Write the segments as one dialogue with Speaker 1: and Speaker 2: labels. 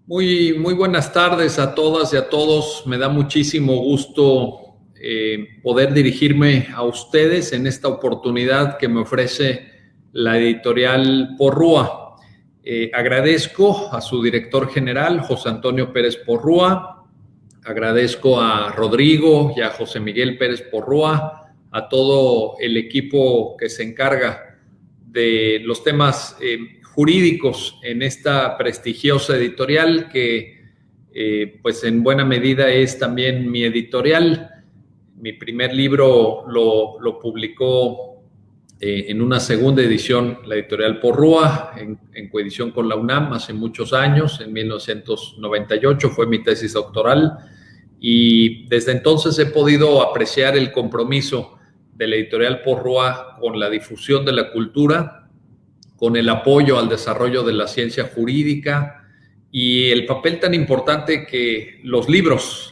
Speaker 1: Muy buenas tardes a todas y a todos. Me da muchísimo gusto poder dirigirme a ustedes en esta oportunidad que me ofrece la editorial Porrúa. Agradezco a su director general, José Antonio Pérez Porrúa. Agradezco a Rodrigo y a José Miguel Pérez Porrúa, a todo el equipo que se encarga de los temas jurídicos en esta prestigiosa editorial que pues en buena medida es también mi editorial. Mi primer libro lo publicó en una segunda edición la editorial Porrúa, en coedición con la UNAM hace muchos años, en 1998 fue mi tesis doctoral, y desde entonces he podido apreciar el compromiso de la editorial Porrúa con la difusión de la cultura, con el apoyo al desarrollo de la ciencia jurídica y el papel tan importante que los libros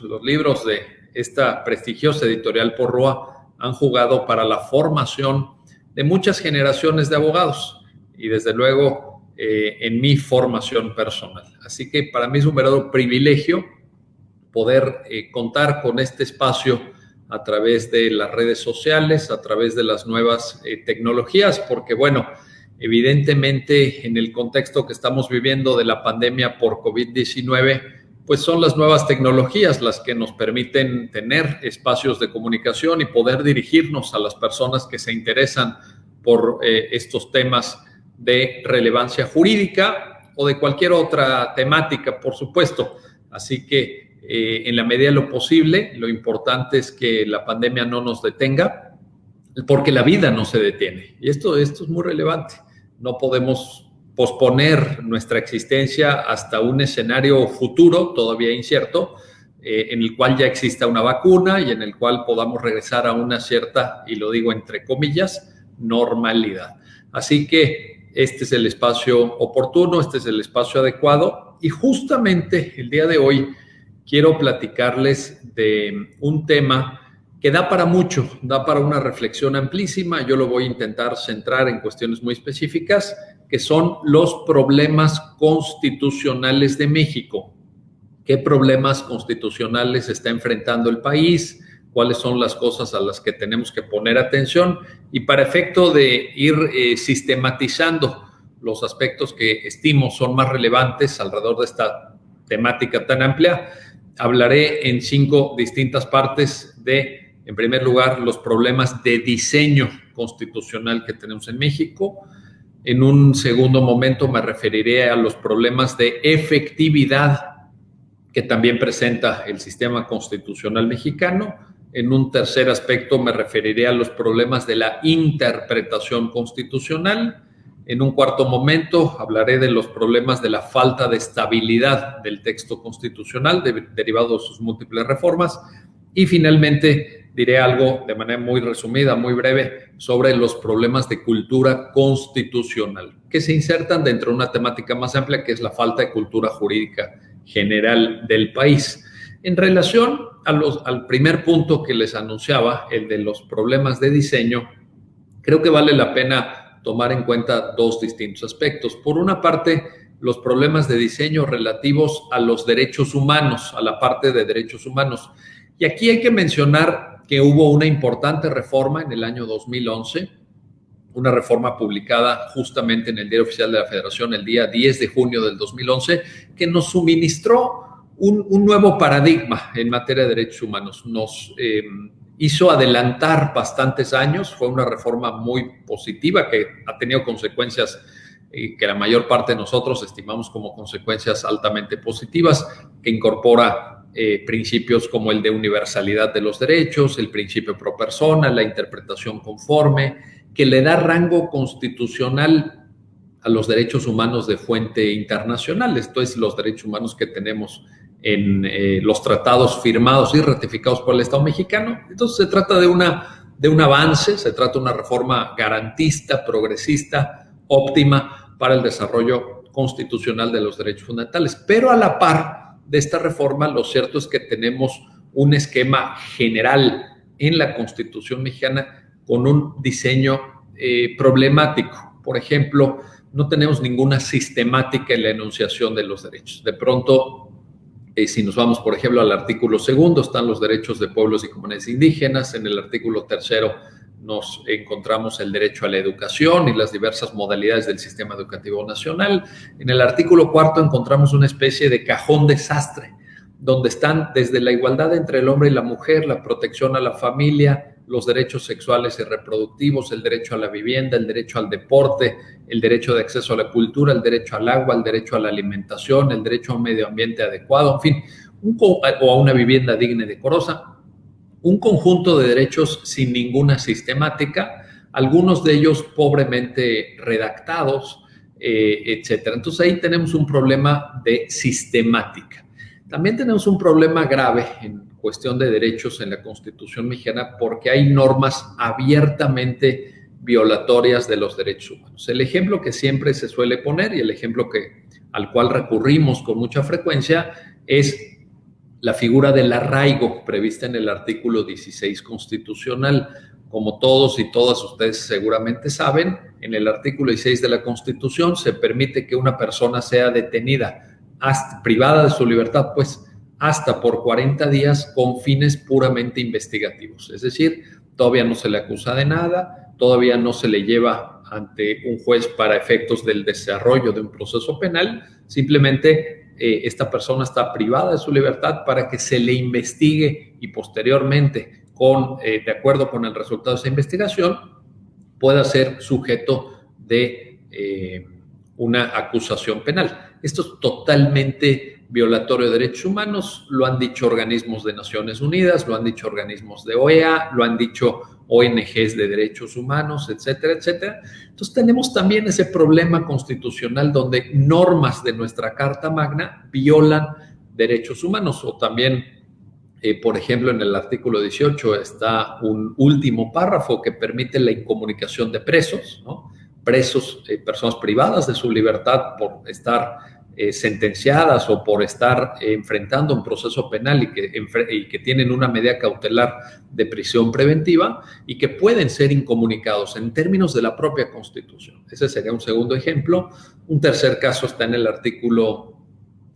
Speaker 1: de esta prestigiosa editorial Porrúa han jugado para la formación de muchas generaciones de abogados y desde luego en mi formación personal. Así que para mí es un verdadero privilegio poder contar con este espacio a través de las redes sociales, a través de las nuevas tecnologías, porque bueno, evidentemente en el contexto que estamos viviendo de la pandemia por COVID-19, pues son las nuevas tecnologías las que nos permiten tener espacios de comunicación y poder dirigirnos a las personas que se interesan por estos temas de relevancia jurídica o de cualquier otra temática, por supuesto. Así que en la medida de lo posible, lo importante es que la pandemia no nos detenga, porque la vida no se detiene. Y esto es muy relevante. No podemos posponer nuestra existencia hasta un escenario futuro, todavía incierto, en el cual ya exista una vacuna y en el cual podamos regresar a una cierta, y lo digo entre comillas, normalidad. Así que este es el espacio oportuno, este es el espacio adecuado, y justamente el día de hoy quiero platicarles de un tema que da para mucho, da para una reflexión amplísima. Yo lo voy a intentar centrar en cuestiones muy específicas, que son los problemas constitucionales de México. ¿Qué problemas constitucionales está enfrentando el país? ¿Cuáles son las cosas a las que tenemos que poner atención? Y para efecto de ir sistematizando los aspectos que estimo son más relevantes alrededor de esta temática tan amplia, hablaré en 5 distintas partes de, en primer lugar, los problemas de diseño constitucional que tenemos en México. En un segundo momento me referiré a los problemas de efectividad que también presenta el sistema constitucional mexicano. En un tercer aspecto me referiré a los problemas de la interpretación constitucional. En un cuarto momento hablaré de los problemas de la falta de estabilidad del texto constitucional derivado de sus múltiples reformas. Y finalmente diré algo de manera muy resumida, muy breve, sobre los problemas de cultura constitucional, que se insertan dentro de una temática más amplia, que es la falta de cultura jurídica general del país. En relación al primer punto que les anunciaba, el de los problemas de diseño, creo que vale la pena tomar en cuenta 2 distintos aspectos. Por una parte, los problemas de diseño relativos a los derechos humanos, a la parte de derechos humanos. Y aquí hay que mencionar que hubo una importante reforma en el año 2011, una reforma publicada justamente en el Diario Oficial de la Federación el día 10 de junio del 2011, que nos suministró un nuevo paradigma en materia de derechos humanos. Nos hizo adelantar bastantes años. Fue una reforma muy positiva que ha tenido consecuencias que la mayor parte de nosotros estimamos como consecuencias altamente positivas, que incorpora principios como el de universalidad de los derechos, el principio pro persona, la interpretación conforme, que le da rango constitucional a los derechos humanos de fuente internacional, esto es, los derechos humanos que tenemos en los tratados firmados y ratificados por el Estado mexicano. Entonces se trata de un avance, se trata de una reforma garantista, progresista, óptima para el desarrollo constitucional de los derechos fundamentales. Pero a la par de esta reforma, lo cierto es que tenemos un esquema general en la Constitución mexicana con un diseño problemático. Por ejemplo, no tenemos ninguna sistemática en la enunciación de los derechos. De pronto, si nos vamos, por ejemplo, al artículo 2, están los derechos de pueblos y comunidades indígenas. En el artículo 3 nos encontramos el derecho a la educación y las diversas modalidades del sistema educativo nacional. En el artículo 4 encontramos una especie de cajón desastre, donde están desde la igualdad entre el hombre y la mujer, la protección a la familia, los derechos sexuales y reproductivos, el derecho a la vivienda, el derecho al deporte, el derecho de acceso a la cultura, el derecho al agua, el derecho a la alimentación, el derecho a un medio ambiente adecuado, en fin, o a una vivienda digna y decorosa. Un conjunto de derechos sin ninguna sistemática, algunos de ellos pobremente redactados, etc. Entonces ahí tenemos un problema de sistemática. También tenemos un problema grave en cuestión de derechos en la Constitución mexicana porque hay normas abiertamente violatorias de los derechos humanos. El ejemplo que siempre se suele poner y el ejemplo al cual recurrimos con mucha frecuencia es la figura del arraigo prevista en el artículo 16 constitucional. Como todos y todas ustedes seguramente saben, en el artículo 16 de la Constitución se permite que una persona sea detenida, privada de su libertad, pues hasta por 40 días con fines puramente investigativos. Es decir, todavía no se le acusa de nada, todavía no se le lleva ante un juez para efectos del desarrollo de un proceso penal, simplemente esta persona está privada de su libertad para que se le investigue y posteriormente, de acuerdo con el resultado de esa investigación, pueda ser sujeto de una acusación penal. Esto es totalmente violatorio de derechos humanos, lo han dicho organismos de Naciones Unidas, lo han dicho organismos de OEA, lo han dicho ONGs de derechos humanos, etcétera, etcétera. Entonces tenemos también ese problema constitucional donde normas de nuestra Carta Magna violan derechos humanos. O también, por ejemplo, en el artículo 18 está un último párrafo que permite la incomunicación de presos, ¿no? Presos, personas privadas de su libertad por estar sentenciadas o por estar enfrentando un proceso penal y que tienen una medida cautelar de prisión preventiva y que pueden ser incomunicados en términos de la propia Constitución. Ese sería un segundo ejemplo. Un tercer caso está en el artículo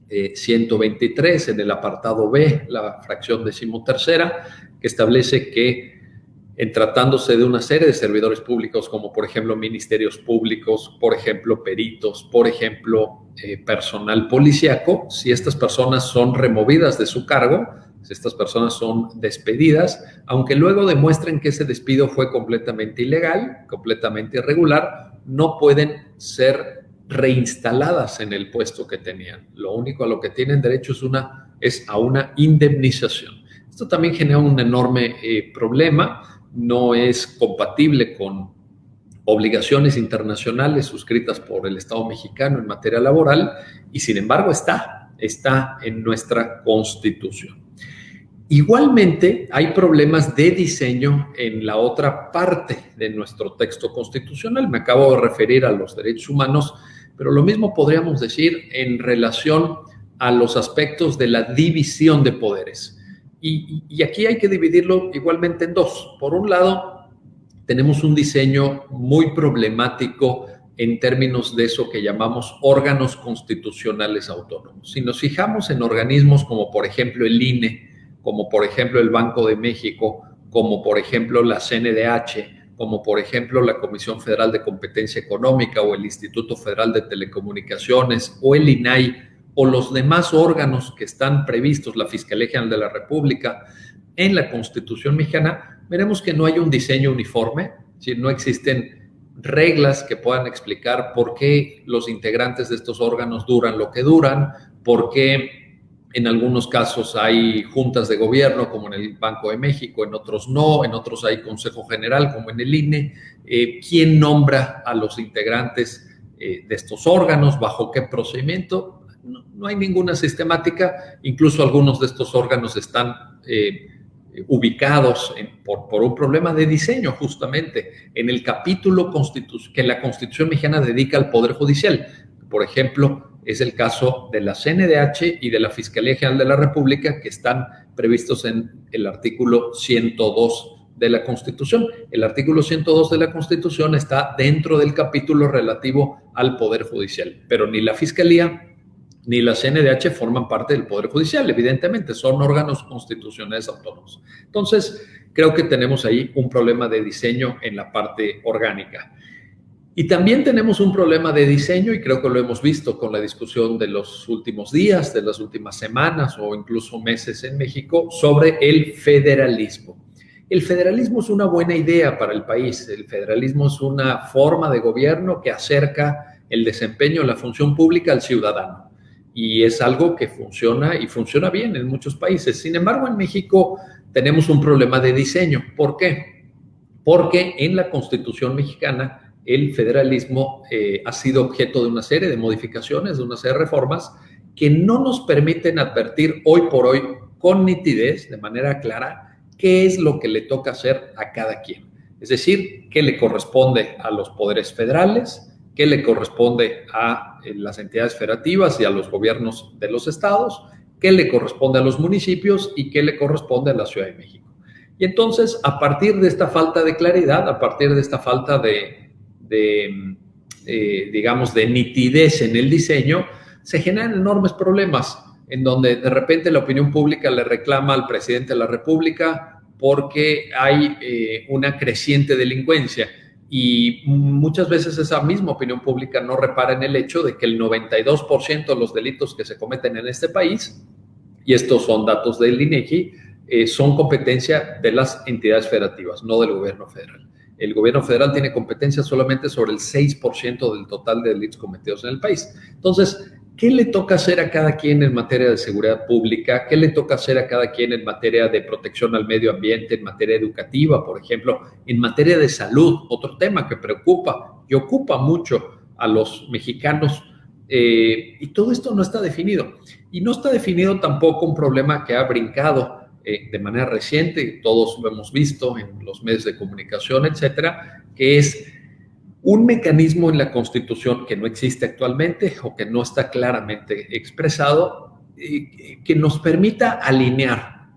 Speaker 1: 123, en el apartado B, la fracción 13ª, que establece que en tratándose de una serie de servidores públicos, como por ejemplo ministerios públicos, por ejemplo peritos, por ejemplo personal policíaco, si estas personas son removidas de su cargo, si estas personas son despedidas, aunque luego demuestren que ese despido fue completamente ilegal, completamente irregular, no pueden ser reinstaladas en el puesto que tenían. Lo único a lo que tienen derecho es a una indemnización. Esto también genera un enorme problema. No es compatible con obligaciones internacionales suscritas por el Estado mexicano en materia laboral y sin embargo está en nuestra Constitución. Igualmente hay problemas de diseño en la otra parte de nuestro texto constitucional. Me acabo de referir a los derechos humanos, pero lo mismo podríamos decir en relación a los aspectos de la división de poderes. Y aquí hay que dividirlo igualmente en dos. Por un lado, tenemos un diseño muy problemático en términos de eso que llamamos órganos constitucionales autónomos. Si nos fijamos en organismos como por ejemplo el INE, como por ejemplo el Banco de México, como por ejemplo la CNDH, como por ejemplo la Comisión Federal de Competencia Económica o el Instituto Federal de Telecomunicaciones o el INAI, o los demás órganos que están previstos, la Fiscalía General de la República, en la Constitución mexicana, veremos que no hay un diseño uniforme, ¿sí? No existen reglas que puedan explicar por qué los integrantes de estos órganos duran lo que duran, por qué en algunos casos hay juntas de gobierno, como en el Banco de México, en otros no, en otros hay Consejo General, como en el INE, quién nombra a los integrantes de estos órganos, bajo qué procedimiento. No hay ninguna sistemática, incluso algunos de estos órganos están ubicados por un problema de diseño justamente en el capítulo que la Constitución mexicana dedica al Poder Judicial. Por ejemplo, es el caso de la CNDH y de la Fiscalía General de la República que están previstos en el artículo 102 de la Constitución. El artículo 102 de la Constitución está dentro del capítulo relativo al Poder Judicial, pero ni la Fiscalía ni la CNDH forman parte del Poder Judicial, evidentemente, son órganos constitucionales autónomos. Entonces, creo que tenemos ahí un problema de diseño en la parte orgánica. Y también tenemos un problema de diseño, y creo que lo hemos visto con la discusión de los últimos días, de las últimas semanas o incluso meses en México, sobre el federalismo. El federalismo es una buena idea para el país. El federalismo es una forma de gobierno que acerca el desempeño de la función pública al ciudadano. Y es algo que funciona y funciona bien en muchos países. Sin embargo, en México tenemos un problema de diseño. ¿Por qué? Porque en la Constitución mexicana el federalismo ha sido objeto de una serie de modificaciones, de una serie de reformas que no nos permiten advertir hoy por hoy con nitidez, de manera clara, qué es lo que le toca hacer a cada quien. Es decir, qué le corresponde a los poderes federales, qué le corresponde a las entidades federativas y a los gobiernos de los estados, qué le corresponde a los municipios y qué le corresponde a la Ciudad de México. Y entonces, a partir de esta falta de claridad, a partir de esta falta digamos, de nitidez en el diseño, se generan enormes problemas en donde de repente la opinión pública le reclama al presidente de la República porque hay una creciente delincuencia. Y muchas veces esa misma opinión pública no repara en el hecho de que el 92% de los delitos que se cometen en este país, y estos son datos del INEGI, son competencia de las entidades federativas, no del gobierno federal. El gobierno federal tiene competencia solamente sobre el 6% del total de delitos cometidos en el país. Entonces, ¿qué le toca hacer a cada quien en materia de seguridad pública? ¿Qué le toca hacer a cada quien en materia de protección al medio ambiente, en materia educativa, por ejemplo, en materia de salud? Otro tema que preocupa y ocupa mucho a los mexicanos, y todo esto no está definido. Y no está definido tampoco un problema que ha brincado de manera reciente, todos lo hemos visto en los medios de comunicación, etcétera, que es un mecanismo en la Constitución que no existe actualmente o que no está claramente expresado, que nos permita alinear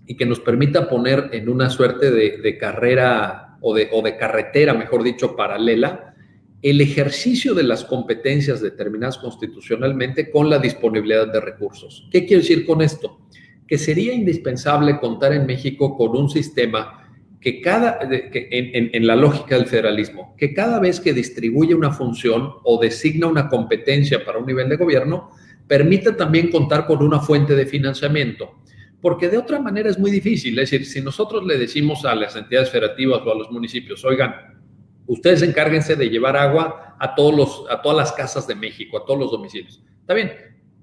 Speaker 1: y que nos permita poner en una suerte de carrera o de carretera, mejor dicho, paralela, el ejercicio de las competencias determinadas constitucionalmente con la disponibilidad de recursos. ¿Qué quiero decir con esto? Que sería indispensable contar en México con un sistema que en la lógica del federalismo, que cada vez que distribuye una función o designa una competencia para un nivel de gobierno, permita también contar con una fuente de financiamiento. Porque de otra manera es muy difícil. Es decir, si nosotros le decimos a las entidades federativas o a los municipios, oigan, ustedes encárguense de llevar agua a todas las casas de México, a todos los domicilios. Está bien,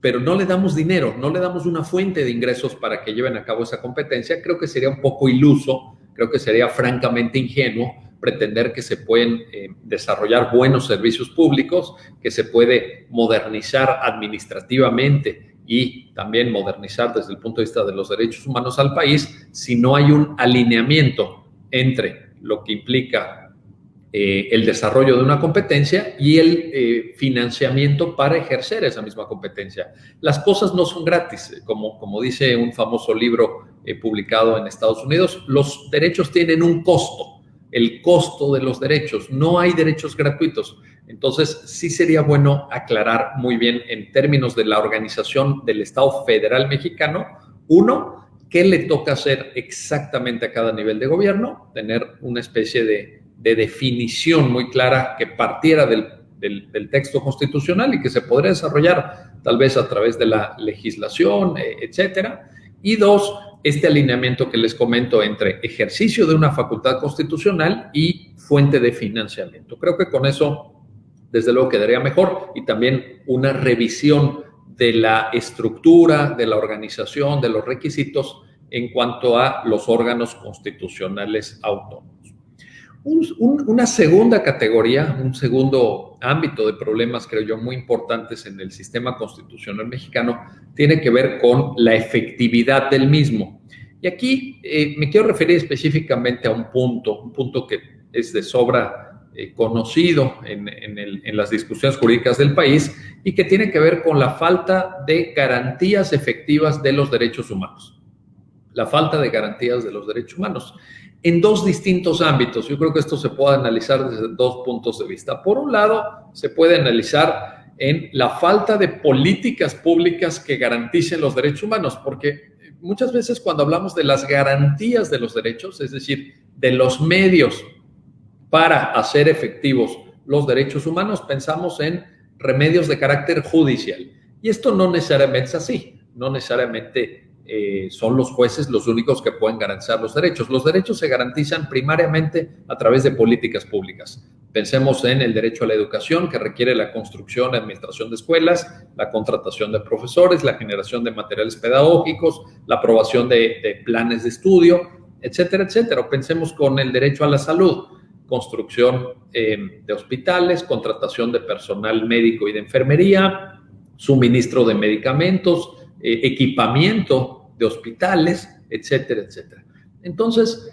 Speaker 1: pero no le damos dinero, no le damos una fuente de ingresos para que lleven a cabo esa competencia. Creo que sería un poco iluso, creo que sería francamente ingenuo pretender que se pueden desarrollar buenos servicios públicos, que se puede modernizar administrativamente y también modernizar desde el punto de vista de los derechos humanos al país, si no hay un alineamiento entre lo que implica el desarrollo de una competencia y el financiamiento para ejercer esa misma competencia. Las cosas no son gratis, como dice un famoso libro publicado en Estados Unidos, los derechos tienen un costo, el costo de los derechos, no hay derechos gratuitos. Entonces, sí sería bueno aclarar muy bien en términos de la organización del Estado Federal Mexicano, uno, qué le toca hacer exactamente a cada nivel de gobierno, tener una especie de definición muy clara que partiera del texto constitucional y que se podría desarrollar tal vez a través de la legislación, etcétera. Y dos, este alineamiento que les comento entre ejercicio de una facultad constitucional y fuente de financiamiento. Creo que con eso, desde luego, quedaría mejor, y también una revisión de la estructura, de la organización, de los requisitos en cuanto a los órganos constitucionales autónomos. Una segunda categoría, un segundo ámbito de problemas, creo yo, muy importantes en el sistema constitucional mexicano, tiene que ver con la efectividad del mismo. Y aquí me quiero referir específicamente a un punto que es de sobra conocido en las discusiones jurídicas del país y que tiene que ver con la falta de garantías efectivas de los derechos humanos. La falta de garantías de los derechos humanos. en dos distintos ámbitos. Yo creo que esto se puede analizar desde dos puntos de vista. Por un lado, se puede analizar en la falta de políticas públicas que garanticen los derechos humanos, porque muchas veces cuando hablamos de las garantías de los derechos, es decir, de los medios para hacer efectivos los derechos humanos, pensamos en remedios de carácter judicial. Y esto no necesariamente es así, no necesariamente son los jueces los únicos que pueden garantizar los derechos. Los derechos se garantizan primariamente a través de políticas públicas. Pensemos en el derecho a la educación, que requiere la construcción y administración de escuelas, la contratación de profesores, la generación de materiales pedagógicos, la aprobación de planes de estudio, etcétera, etcétera. O pensemos con el derecho a la salud, construcción de hospitales, contratación de personal médico y de enfermería, suministro de medicamentos, equipamiento de hospitales, etcétera, etcétera. Entonces,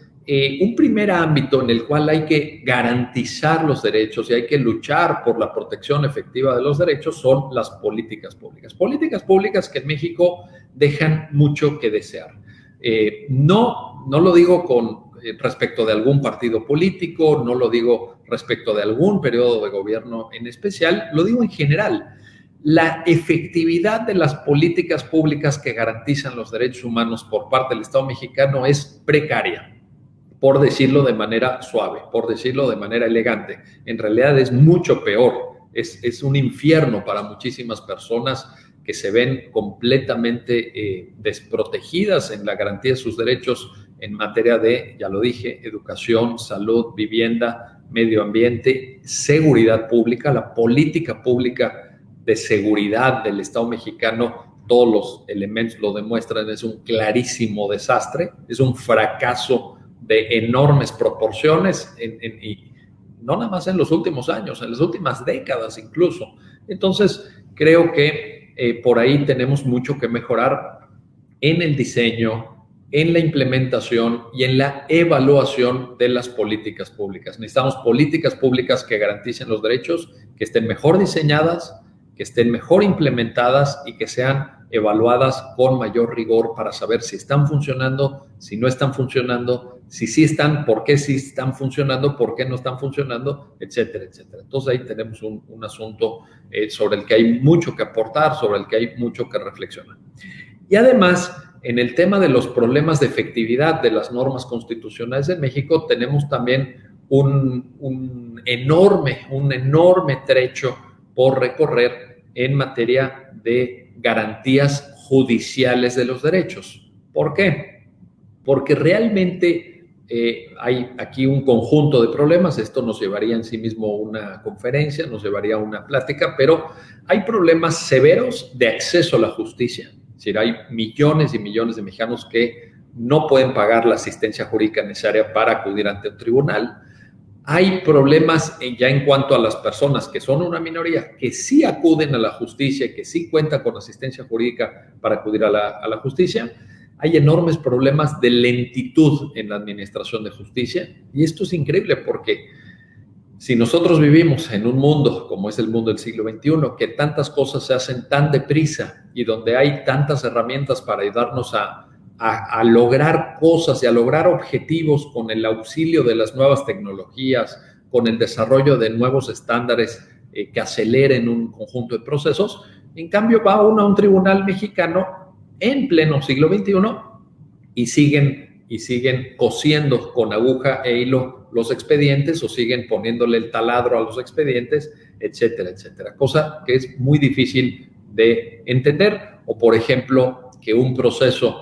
Speaker 1: un primer ámbito en el cual hay que garantizar los derechos y hay que luchar por la protección efectiva de los derechos son las políticas públicas. Políticas públicas que en México dejan mucho que desear. No lo digo respecto de algún partido político, no lo digo respecto de algún periodo de gobierno en especial, lo digo en general. La efectividad de las políticas públicas que garantizan los derechos humanos por parte del Estado mexicano es precaria, por decirlo de manera suave, por decirlo de manera elegante. En realidad es mucho peor, es un infierno para muchísimas personas que se ven completamente desprotegidas en la garantía de sus derechos en materia de, ya lo dije, educación, salud, vivienda, medio ambiente, seguridad pública. La política pública de seguridad del Estado mexicano, todos los elementos lo demuestran, es un clarísimo desastre, es un fracaso de enormes proporciones, y no nada más en los últimos años, en las últimas décadas incluso. Entonces, creo que por ahí tenemos mucho que mejorar en el diseño, en la implementación y en la evaluación de las políticas públicas. Necesitamos políticas públicas que garanticen los derechos, que estén mejor diseñadas, que estén mejor implementadas y que sean evaluadas con mayor rigor para saber si están funcionando, si no están funcionando, si sí están, por qué sí están funcionando, por qué no están funcionando, etcétera, etcétera. Entonces ahí tenemos un asunto sobre el que hay mucho que aportar, sobre el que hay mucho que reflexionar. Y además, en el tema de los problemas de efectividad de las normas constitucionales de México, tenemos también un enorme trecho por recorrer en materia de garantías judiciales de los derechos. ¿Por qué? Porque realmente hay aquí un conjunto de problemas. Esto nos llevaría en sí mismo una conferencia, nos llevaría una plática, pero hay problemas severos de acceso a la justicia. Es decir, hay millones y millones de mexicanos que no pueden pagar la asistencia jurídica necesaria para acudir ante un tribunal. Hay problemas ya en cuanto a las personas que son una minoría, que sí acuden a la justicia, que sí cuentan con asistencia jurídica para acudir a la justicia. Hay enormes problemas de lentitud en la administración de justicia. Y esto es increíble porque si nosotros vivimos en un mundo como es el mundo del siglo XXI, que tantas cosas se hacen tan deprisa y donde hay tantas herramientas para ayudarnos a lograr cosas y a lograr objetivos con el auxilio de las nuevas tecnologías, con el desarrollo de nuevos estándares que aceleren un conjunto de procesos. En cambio, va uno a un tribunal mexicano en pleno siglo XXI y siguen cosiendo con aguja e hilo los expedientes o siguen poniéndole el taladro a los expedientes, etcétera, etcétera. Cosa que es muy difícil de entender. O, por ejemplo, que un proceso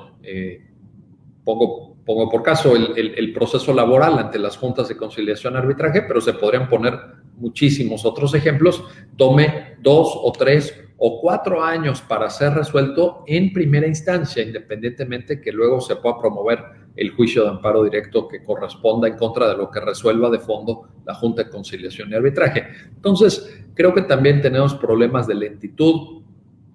Speaker 1: pongo por caso el proceso laboral ante las juntas de conciliación y arbitraje, pero se podrían poner muchísimos otros ejemplos, tome 2 o 3 o 4 años para ser resuelto en primera instancia, independientemente que luego se pueda promover el juicio de amparo directo que corresponda en contra de lo que resuelva de fondo la Junta de Conciliación y Arbitraje. Entonces, creo que también tenemos problemas de lentitud,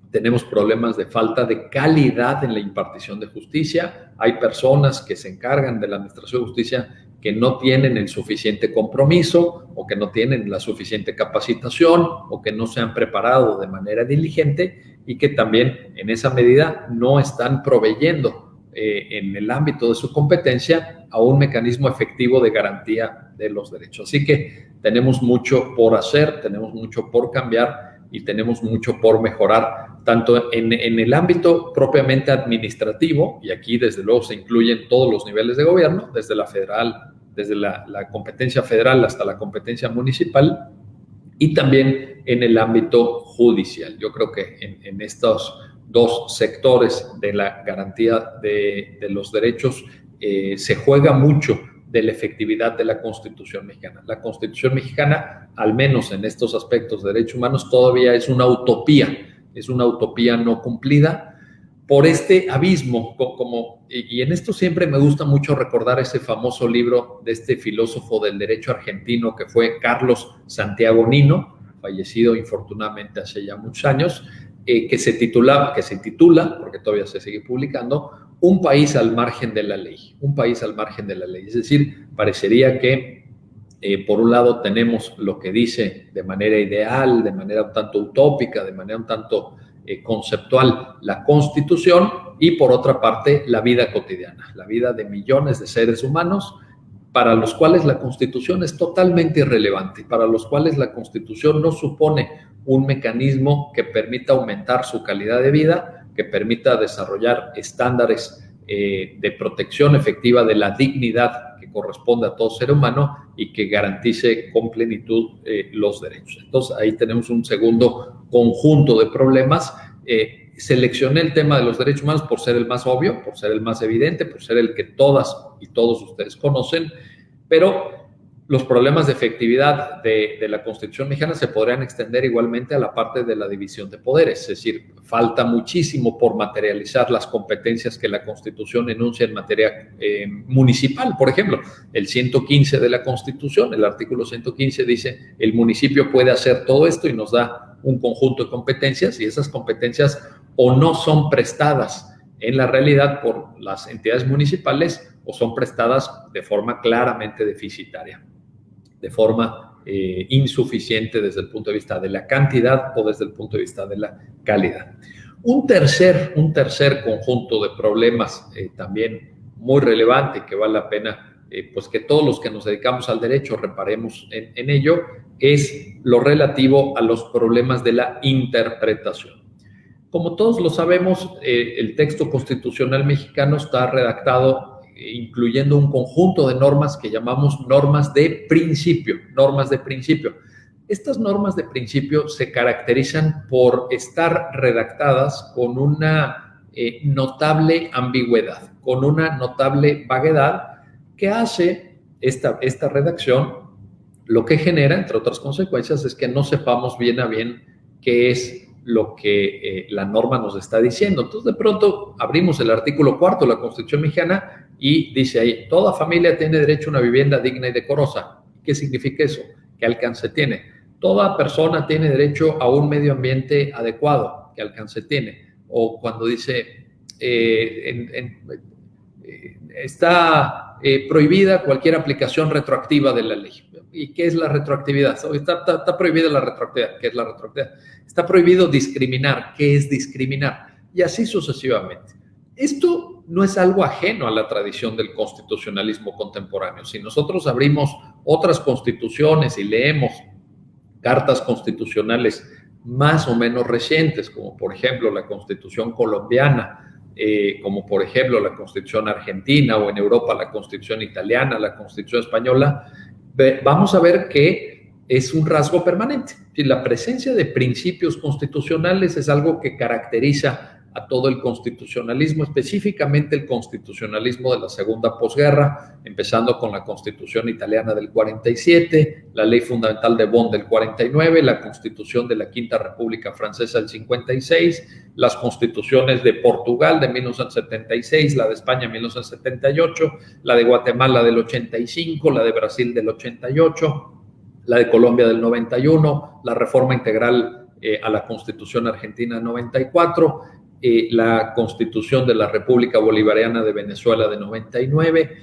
Speaker 1: tenemos problemas de falta de calidad en la impartición de justicia. Hay personas que se encargan de la administración de justicia que no tienen el suficiente compromiso o que no tienen la suficiente capacitación o que no se han preparado de manera diligente y que también en esa medida no están proveyendo en el ámbito de su competencia a un mecanismo efectivo de garantía de los derechos. Así que tenemos mucho por hacer, tenemos mucho por cambiar y tenemos mucho por mejorar, tanto en el ámbito propiamente administrativo, y aquí desde luego se incluyen todos los niveles de gobierno, desde la federal, desde la competencia federal hasta la competencia municipal, y también en el ámbito judicial. Yo creo que en estos dos sectores de la garantía de los derechos se juega mucho de la efectividad de la Constitución mexicana. La Constitución mexicana, al menos en estos aspectos de derechos humanos, todavía es una utopía no cumplida por este abismo. Y en esto siempre me gusta mucho recordar ese famoso libro de este filósofo del derecho argentino que fue Carlos Santiago Nino, fallecido infortunadamente hace ya muchos años, que se titula, porque todavía se sigue publicando, Un país al margen de la ley. Un país al margen de la ley. Es decir, parecería que por un lado tenemos lo que dice de manera ideal, de manera un tanto utópica, de manera un tanto conceptual la Constitución, y por otra parte la vida cotidiana, la vida de millones de seres humanos para los cuales la Constitución es totalmente irrelevante, para los cuales la Constitución no supone un mecanismo que permita aumentar su calidad de vida, que permita desarrollar estándares de protección efectiva de la dignidad que corresponde a todo ser humano y que garantice con plenitud los derechos. Entonces, ahí tenemos un segundo conjunto de problemas. Seleccioné el tema de los derechos humanos por ser el más obvio, por ser el más evidente, por ser el que todas y todos ustedes conocen, pero los problemas de efectividad de la Constitución mexicana se podrían extender igualmente a la parte de la división de poderes. Es decir, falta muchísimo por materializar las competencias que la Constitución enuncia en materia municipal. Por ejemplo, el 115 de la Constitución, el artículo 115 dice, el municipio puede hacer todo esto y nos da un conjunto de competencias, y esas competencias o no son prestadas en la realidad por las entidades municipales o son prestadas de forma claramente deficitaria, de forma insuficiente desde el punto de vista de la cantidad o desde el punto de vista de la calidad. Un tercer conjunto de problemas también muy relevante que vale la pena pues que todos los que nos dedicamos al derecho reparemos en ello, es lo relativo a los problemas de la interpretación. Como todos lo sabemos, el texto constitucional mexicano está redactado incluyendo un conjunto de normas que llamamos normas de principio. Estas normas de principio se caracterizan por estar redactadas con una notable ambigüedad, con una notable vaguedad que hace esta redacción. Lo que genera, entre otras consecuencias, es que no sepamos bien a bien qué es lo que la norma nos está diciendo. Entonces, de pronto, abrimos el artículo 4 de la Constitución mexicana y dice ahí, toda familia tiene derecho a una vivienda digna y decorosa. ¿Qué significa eso? ¿Qué alcance tiene? Toda persona tiene derecho a un medio ambiente adecuado. ¿Qué alcance tiene? O cuando dice, está prohibida cualquier aplicación retroactiva de la ley. ¿Y qué es la retroactividad? Está prohibida la retroactividad. ¿Qué es la retroactividad? Está prohibido discriminar. ¿Qué es discriminar? Y así sucesivamente. Esto no es algo ajeno a la tradición del constitucionalismo contemporáneo. Si nosotros abrimos otras constituciones y leemos cartas constitucionales más o menos recientes, como por ejemplo la Constitución colombiana, como por ejemplo la Constitución argentina, o en Europa la Constitución italiana, la Constitución española, vamos a ver que es un rasgo permanente. La presencia de principios constitucionales es algo que caracteriza a todo el constitucionalismo, específicamente el constitucionalismo de la segunda posguerra, empezando con la Constitución italiana del 47, la Ley Fundamental de Bonn del 49, la Constitución de la Quinta República Francesa del 56, las constituciones de Portugal de 1976, la de España de 1978, la de Guatemala del 85, la de Brasil del 88, la de Colombia del 91, la reforma integral a la Constitución Argentina del 94, la Constitución de la República Bolivariana de Venezuela de 99,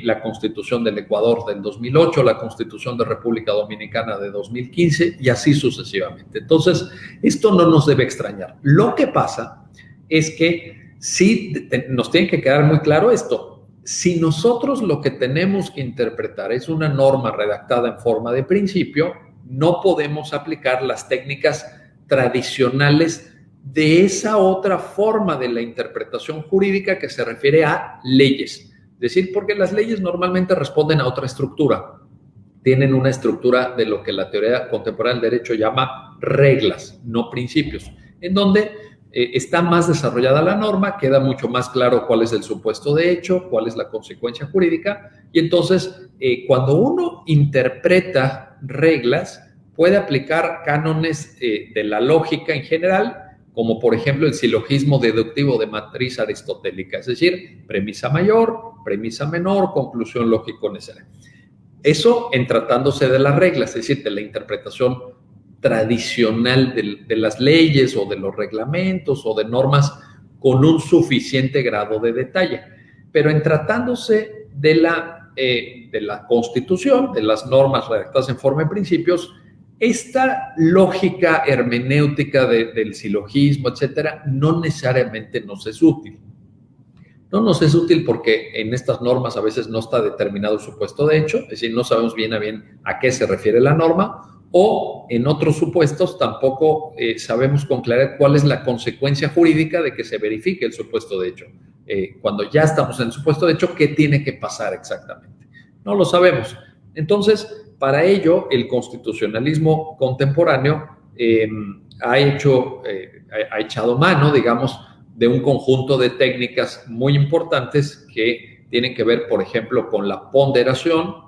Speaker 1: la Constitución del Ecuador del 2008, la Constitución de República Dominicana de 2015 y así sucesivamente. Entonces, esto no nos debe extrañar. Lo que pasa es que sí nos tiene que quedar muy claro esto. Si nosotros lo que tenemos que interpretar es una norma redactada en forma de principio, no podemos aplicar las técnicas tradicionales de esa otra forma de la interpretación jurídica que se refiere a leyes. Es decir, porque las leyes normalmente responden a otra estructura. Tienen una estructura de lo que la teoría contemporánea del derecho llama reglas, no principios, en donde está más desarrollada la norma, queda mucho más claro cuál es el supuesto de hecho, cuál es la consecuencia jurídica, y entonces cuando uno interpreta reglas, puede aplicar cánones de la lógica en general, como por ejemplo el silogismo deductivo de matriz aristotélica, es decir, premisa mayor, premisa menor, conclusión lógico necesaria. Eso en tratándose de las reglas, es decir, de la interpretación tradicional de las leyes o de los reglamentos o de normas con un suficiente grado de detalle. Pero en tratándose de la Constitución, de las normas redactadas en forma de principios, esta lógica hermenéutica del silogismo, etcétera, no necesariamente nos es útil. No nos es útil porque en estas normas a veces no está determinado el supuesto de hecho, es decir, no sabemos bien a qué se refiere la norma, o en otros supuestos tampoco sabemos con claridad cuál es la consecuencia jurídica de que se verifique el supuesto de hecho. Cuando ya estamos en el supuesto de hecho, ¿qué tiene que pasar exactamente? No lo sabemos. Entonces, para ello, el constitucionalismo contemporáneo ha echado mano, digamos, de un conjunto de técnicas muy importantes que tienen que ver, por ejemplo, con la ponderación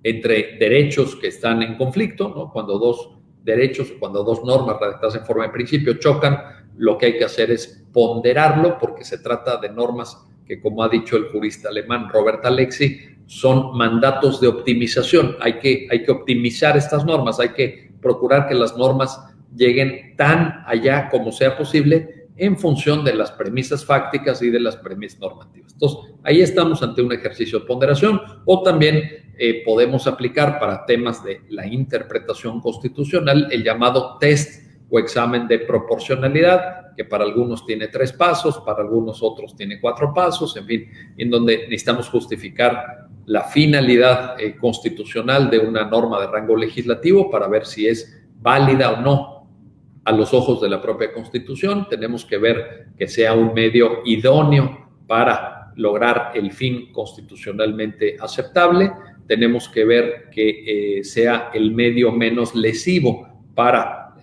Speaker 1: entre derechos que están en conflicto, ¿no? Cuando dos derechos o cuando dos normas redactadas en forma de principio chocan, lo que hay que hacer es ponderarlo porque se trata de normas que, como ha dicho el jurista alemán Robert Alexy, son mandatos de optimización. Hay que optimizar estas normas, hay que procurar que las normas lleguen tan allá como sea posible en función de las premisas fácticas y de las premisas normativas. Entonces, ahí estamos ante un ejercicio de ponderación, o también podemos aplicar para temas de la interpretación constitucional el llamado test o examen de proporcionalidad, que para algunos tiene 3 pasos, para algunos otros tiene 4 pasos, en fin, en donde necesitamos justificar la finalidad constitucional de una norma de rango legislativo para ver si es válida o no a los ojos de la propia Constitución. Tenemos que ver que sea un medio idóneo para lograr el fin constitucionalmente aceptable. Tenemos que ver que sea el medio menos lesivo para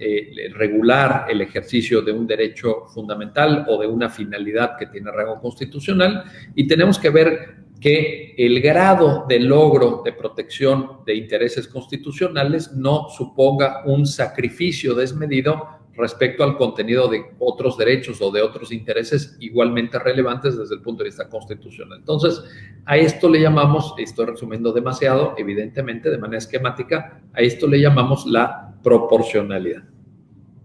Speaker 1: regular el ejercicio de un derecho fundamental o de una finalidad que tiene rango constitucional. Y tenemos que ver que el grado de logro de protección de intereses constitucionales no suponga un sacrificio desmedido respecto al contenido de otros derechos o de otros intereses igualmente relevantes desde el punto de vista constitucional. Entonces, a esto le llamamos, estoy resumiendo demasiado, evidentemente, de manera esquemática, a esto le llamamos la proporcionalidad.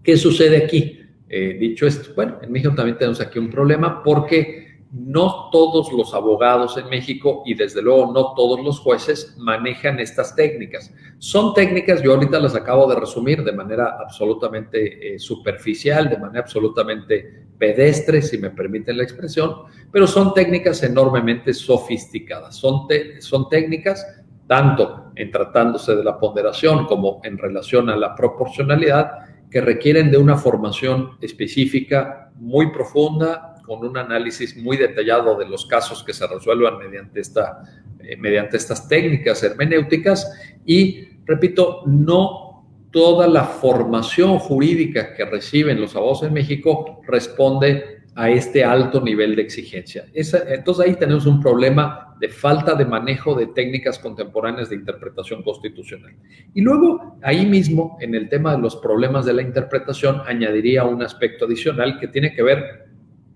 Speaker 1: ¿Qué sucede aquí? Dicho esto, bueno, en México también tenemos aquí un problema porque no todos los abogados en México y desde luego no todos los jueces manejan estas técnicas. Son técnicas, yo ahorita las acabo de resumir de manera absolutamente superficial, de manera absolutamente pedestre, si me permiten la expresión, pero son técnicas enormemente sofisticadas. Son técnicas, tanto en tratándose de la ponderación como en relación a la proporcionalidad, que requieren de una formación específica muy profunda, con un análisis muy detallado de los casos que se resuelvan mediante estas técnicas hermenéuticas y, repito, no toda la formación jurídica que reciben los abogados en México responde a este alto nivel de exigencia. Entonces ahí tenemos un problema de falta de manejo de técnicas contemporáneas de interpretación constitucional. Y luego, ahí mismo, en el tema de los problemas de la interpretación, añadiría un aspecto adicional que tiene que ver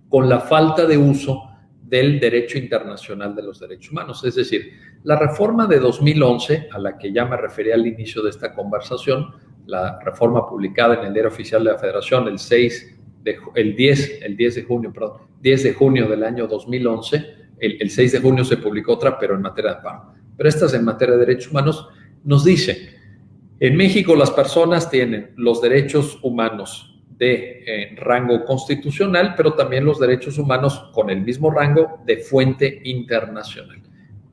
Speaker 1: con la falta de uso del derecho internacional de los derechos humanos. Es decir, la reforma de 2011, a la que ya me refería al inicio de esta conversación, la reforma publicada en el Diario Oficial de la Federación el 10 de junio del año 2011, el 6 de junio se publicó otra, pero en materia de amparo. Pero esta es en materia de derechos humanos, nos dice, en México las personas tienen los derechos humanos de rango constitucional, pero también los derechos humanos con el mismo rango de fuente internacional.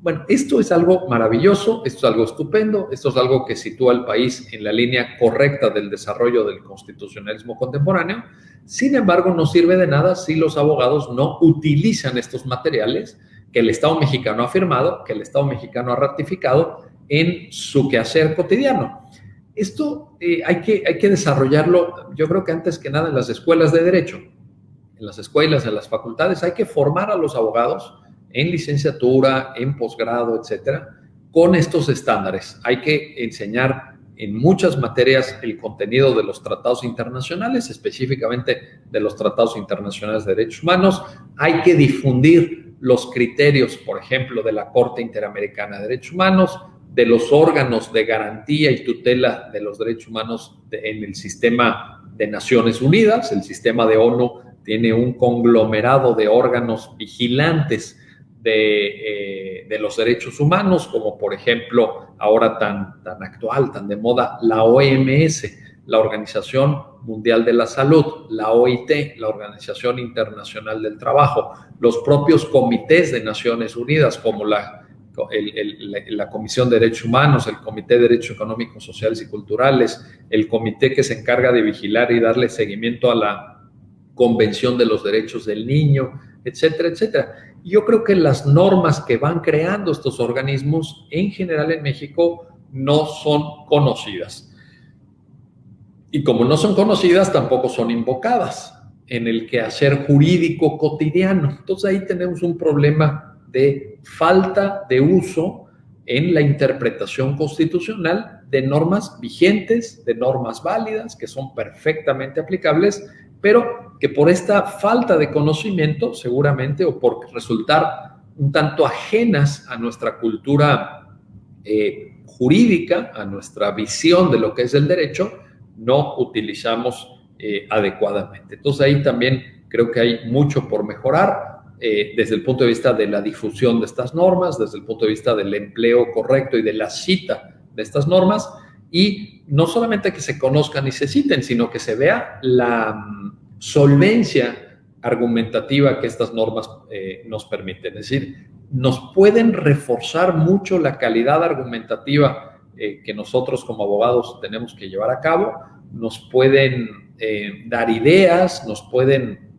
Speaker 1: Bueno, esto es algo maravilloso, esto es algo estupendo, esto es algo que sitúa al país en la línea correcta del desarrollo del constitucionalismo contemporáneo. Sin embargo, no sirve de nada si los abogados no utilizan estos materiales que el Estado mexicano ha firmado, que el Estado mexicano ha ratificado en su quehacer cotidiano. Esto hay que desarrollarlo, yo creo que antes que nada en las escuelas de derecho, en las escuelas, en las facultades, hay que formar a los abogados en licenciatura, en posgrado, etcétera, con estos estándares. Hay que enseñar en muchas materias el contenido de los tratados internacionales, específicamente de los tratados internacionales de derechos humanos. Hay que difundir los criterios, por ejemplo, de la Corte Interamericana de Derechos Humanos, de los órganos de garantía y tutela de los derechos humanos en el sistema de Naciones Unidas. El sistema de ONU tiene un conglomerado de órganos vigilantes de los derechos humanos, como por ejemplo, ahora tan actual, tan de moda, la OMS, la Organización Mundial de la Salud, la OIT, la Organización Internacional del Trabajo, los propios comités de Naciones Unidas, como la Comisión de Derechos Humanos, el Comité de Derechos Económicos, Sociales y Culturales, el comité que se encarga de vigilar y darle seguimiento a la Convención de los Derechos del Niño, etcétera, etcétera. Yo creo que las normas que van creando estos organismos en general en México no son conocidas. Y como no son conocidas, tampoco son invocadas en el quehacer jurídico cotidiano. Entonces ahí tenemos un problema de falta de uso en la interpretación constitucional de normas vigentes, de normas válidas, que son perfectamente aplicables, pero que por esta falta de conocimiento, seguramente, o por resultar un tanto ajenas a nuestra cultura jurídica, a nuestra visión de lo que es el derecho, no utilizamos adecuadamente. Entonces ahí también creo que hay mucho por mejorar desde el punto de vista de la difusión de estas normas, desde el punto de vista del empleo correcto y de la cita de estas normas, y no solamente que se conozcan y se citen, sino que se vea la solvencia argumentativa que estas normas nos permiten. Es decir, nos pueden reforzar mucho la calidad argumentativa que nosotros como abogados tenemos que llevar a cabo, nos pueden dar ideas, nos pueden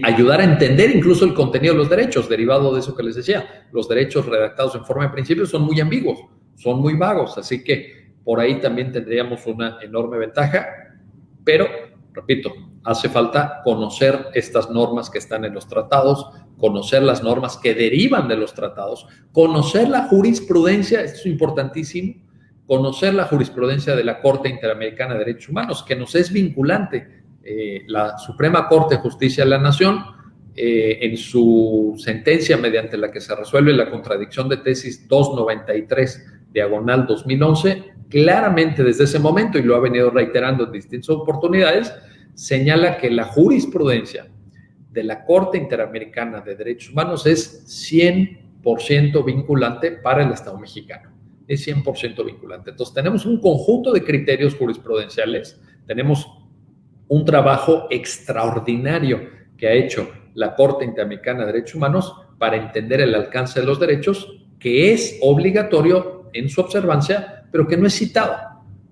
Speaker 1: ayudar a entender incluso el contenido de los derechos, derivado de eso que les decía. Los derechos redactados en forma de principio son muy ambiguos, son muy vagos, así que por ahí también tendríamos una enorme ventaja, pero, repito, hace falta conocer estas normas que están en los tratados, conocer las normas que derivan de los tratados, conocer la jurisprudencia, esto es importantísimo, conocer la jurisprudencia de la Corte Interamericana de Derechos Humanos, que nos es vinculante. La Suprema Corte de Justicia de la Nación, en su sentencia mediante la que se resuelve la contradicción de tesis 293/2011, claramente desde ese momento, y lo ha venido reiterando en distintas oportunidades, señala que la jurisprudencia de la Corte Interamericana de Derechos Humanos es 100% vinculante para el Estado mexicano. Es 100% vinculante. Entonces, tenemos un conjunto de criterios jurisprudenciales, tenemos un trabajo extraordinario que ha hecho la Corte Interamericana de Derechos Humanos para entender el alcance de los derechos, que es obligatorio en su observancia, pero que no es citado,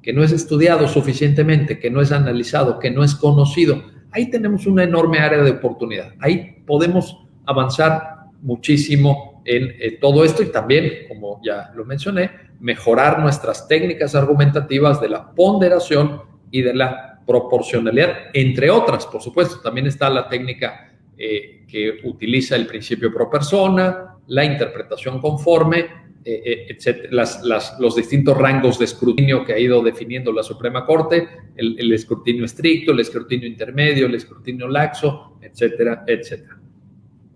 Speaker 1: que no es estudiado suficientemente, que no es analizado, que no es conocido. Ahí tenemos una enorme área de oportunidad. Ahí podemos avanzar muchísimo en todo esto y también, como ya lo mencioné, mejorar nuestras técnicas argumentativas de la ponderación y de la proporcionalidad, entre otras. Por supuesto, también está la técnica que utiliza el principio pro persona, la interpretación conforme, etcétera, los distintos rangos de escrutinio que ha ido definiendo la Suprema Corte, el escrutinio estricto, el escrutinio intermedio, el escrutinio laxo, etcétera, etcétera.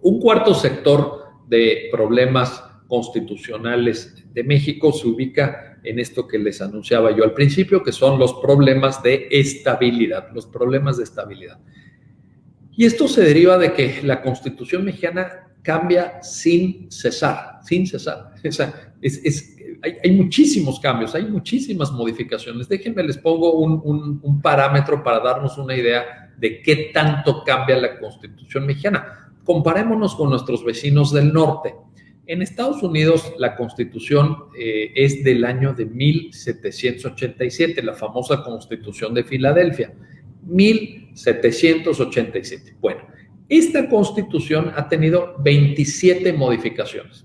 Speaker 1: Un cuarto sector de problemas constitucionales de México se ubica en esto que les anunciaba yo al principio, que son los problemas de estabilidad, los problemas de estabilidad. Y esto se deriva de que la Constitución mexicana cambia sin cesar, sin cesar. O sea, Hay muchísimos cambios, hay muchísimas modificaciones. Déjenme, les pongo un parámetro para darnos una idea de qué tanto cambia la Constitución mexicana. Comparémonos con nuestros vecinos del norte. En Estados Unidos, la Constitución es del año de 1787, la famosa Constitución de Filadelfia. 1787. Bueno, esta Constitución ha tenido 27 modificaciones.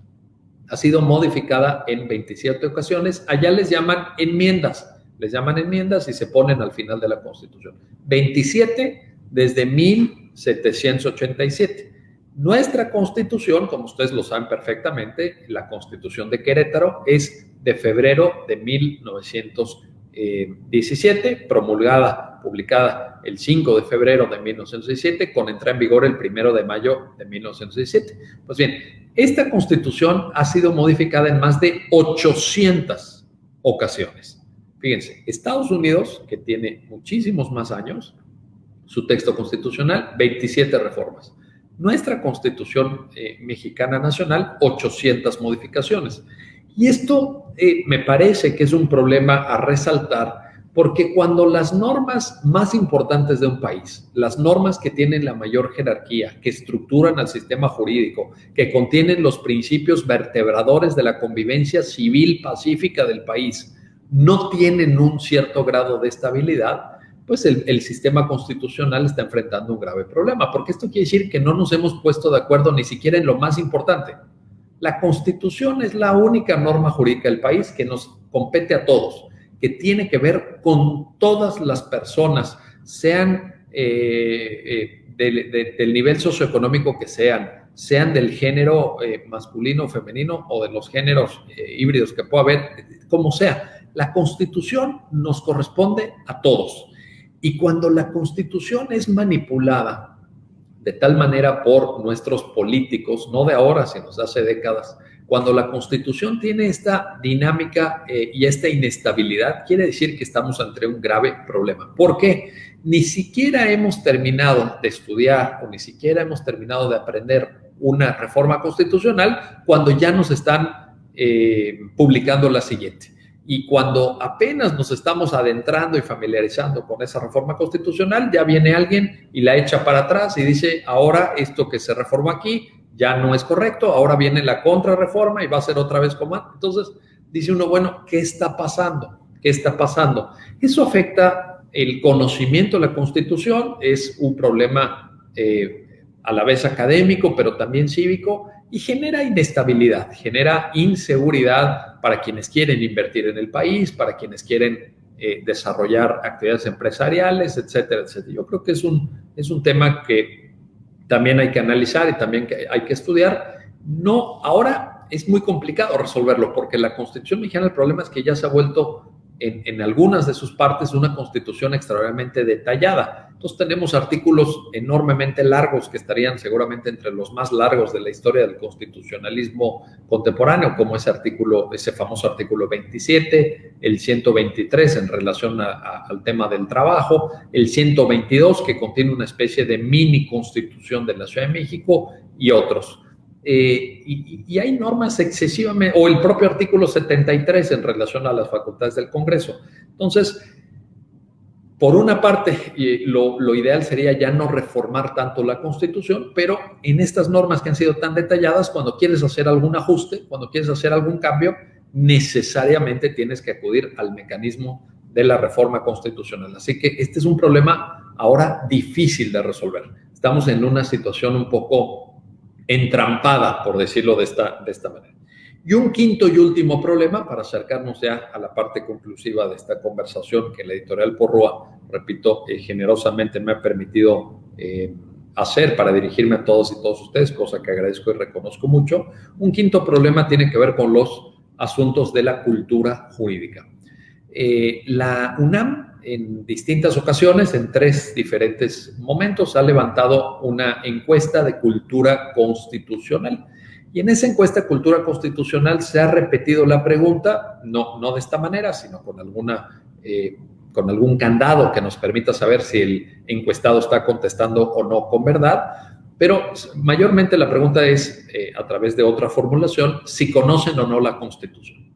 Speaker 1: Ha sido modificada en 27 ocasiones. Allá les llaman enmiendas. Les llaman enmiendas y se ponen al final de la Constitución. 27 desde 1787. Nuestra Constitución, como ustedes lo saben perfectamente, la Constitución de Querétaro es de febrero de 1917, publicada el 5 de febrero de 1917, con entrada en vigor el 1 de mayo de 1917. Pues bien, esta Constitución ha sido modificada en más de 800 ocasiones. Fíjense, Estados Unidos, que tiene muchísimos más años, su texto constitucional, 27 reformas. Nuestra Constitución mexicana nacional, 800 modificaciones. Y esto me parece que es un problema a resaltar, porque cuando las normas más importantes de un país, las normas que tienen la mayor jerarquía, que estructuran al sistema jurídico, que contienen los principios vertebradores de la convivencia civil pacífica del país, no tienen un cierto grado de estabilidad, pues el sistema constitucional está enfrentando un grave problema, porque esto quiere decir que no nos hemos puesto de acuerdo ni siquiera en lo más importante. La Constitución es la única norma jurídica del país que nos compete a todos, que tiene que ver con todas las personas, sean del nivel socioeconómico que sean del género masculino o femenino o de los géneros híbridos que pueda haber, como sea. La Constitución nos corresponde a todos. Y cuando la Constitución es manipulada de tal manera por nuestros políticos, no de ahora, sino de hace décadas, cuando la Constitución tiene esta dinámica y esta inestabilidad, quiere decir que estamos ante un grave problema. ¿Por qué? Ni siquiera hemos terminado de estudiar o ni siquiera hemos terminado de aprender una reforma constitucional cuando ya nos están publicando la siguiente. Y cuando apenas nos estamos adentrando y familiarizando con esa reforma constitucional, ya viene alguien y la echa para atrás y dice, ahora esto que se reformó aquí ya no es correcto, ahora viene la contrarreforma y va a ser otra vez como antes. Entonces dice uno, bueno, ¿qué está pasando? ¿Qué está pasando? Eso afecta el conocimiento de la Constitución, es un problema a la vez académico, pero también cívico, y genera inestabilidad, genera inseguridad para quienes quieren invertir en el país, para quienes quieren desarrollar actividades empresariales, etcétera, etcétera. Yo creo que es un tema que también hay que analizar y también que hay que estudiar. No, ahora es muy complicado resolverlo porque la Constitución mexicana, el problema es que ya se ha vuelto en algunas de sus partes una Constitución extraordinariamente detallada. Entonces tenemos artículos enormemente largos que estarían seguramente entre los más largos de la historia del constitucionalismo contemporáneo, como ese famoso artículo 27, el 123 en relación al tema del trabajo, el 122 que contiene una especie de mini constitución de la Ciudad de México y otros. Y hay normas excesivamente, o el propio artículo 73 en relación a las facultades del Congreso. Entonces, por una parte, lo ideal sería ya no reformar tanto la Constitución, pero en estas normas que han sido tan detalladas, cuando quieres hacer algún ajuste, cuando quieres hacer algún cambio, necesariamente tienes que acudir al mecanismo de la reforma constitucional. Así que este es un problema ahora difícil de resolver. Estamos en una situación un poco entrampada, por decirlo de esta manera. Y un quinto y último problema, para acercarnos ya a la parte conclusiva de esta conversación que la editorial Porrúa, repito, generosamente me ha permitido hacer para dirigirme a todos y todos ustedes, cosa que agradezco y reconozco mucho. Un quinto problema tiene que ver con los asuntos de la cultura jurídica. La UNAM, en distintas ocasiones, en 3 diferentes momentos, ha levantado una encuesta de cultura constitucional. Y en esa encuesta de cultura constitucional se ha repetido la pregunta, no de esta manera, sino con algún candado que nos permita saber si el encuestado está contestando o no con verdad. Pero mayormente la pregunta es, a través de otra formulación, si conocen o no la Constitución.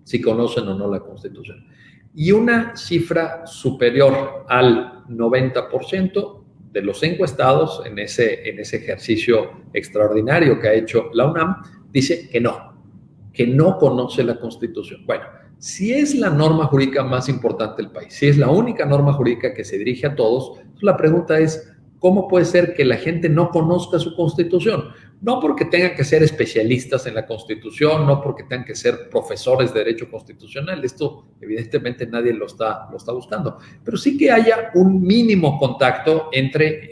Speaker 1: Si conocen o no la Constitución. Y una cifra superior al 90% de los encuestados en ese ejercicio extraordinario que ha hecho la UNAM, dice que no conoce la Constitución. Bueno, si es la norma jurídica más importante del país, si es la única norma jurídica que se dirige a todos, la pregunta es, ¿cómo puede ser que la gente no conozca su Constitución? No porque tengan que ser especialistas en la Constitución, no porque tengan que ser profesores de Derecho Constitucional, esto evidentemente nadie lo está buscando, pero sí que haya un mínimo contacto entre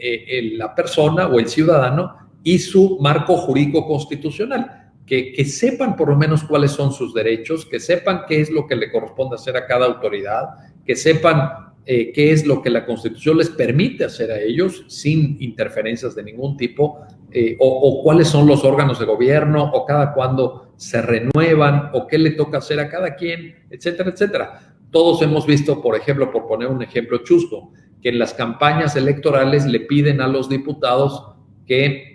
Speaker 1: la persona o el ciudadano y su marco jurídico constitucional. Que sepan por lo menos cuáles son sus derechos, que sepan qué es lo que le corresponde hacer a cada autoridad, que sepan qué es lo que la Constitución les permite hacer a ellos sin interferencias de ningún tipo, o cuáles son los órganos de gobierno, o cada cuándo se renuevan, o qué le toca hacer a cada quien, etcétera, etcétera. Todos hemos visto, por ejemplo, por poner un ejemplo chusco, que en las campañas electorales le piden a los diputados que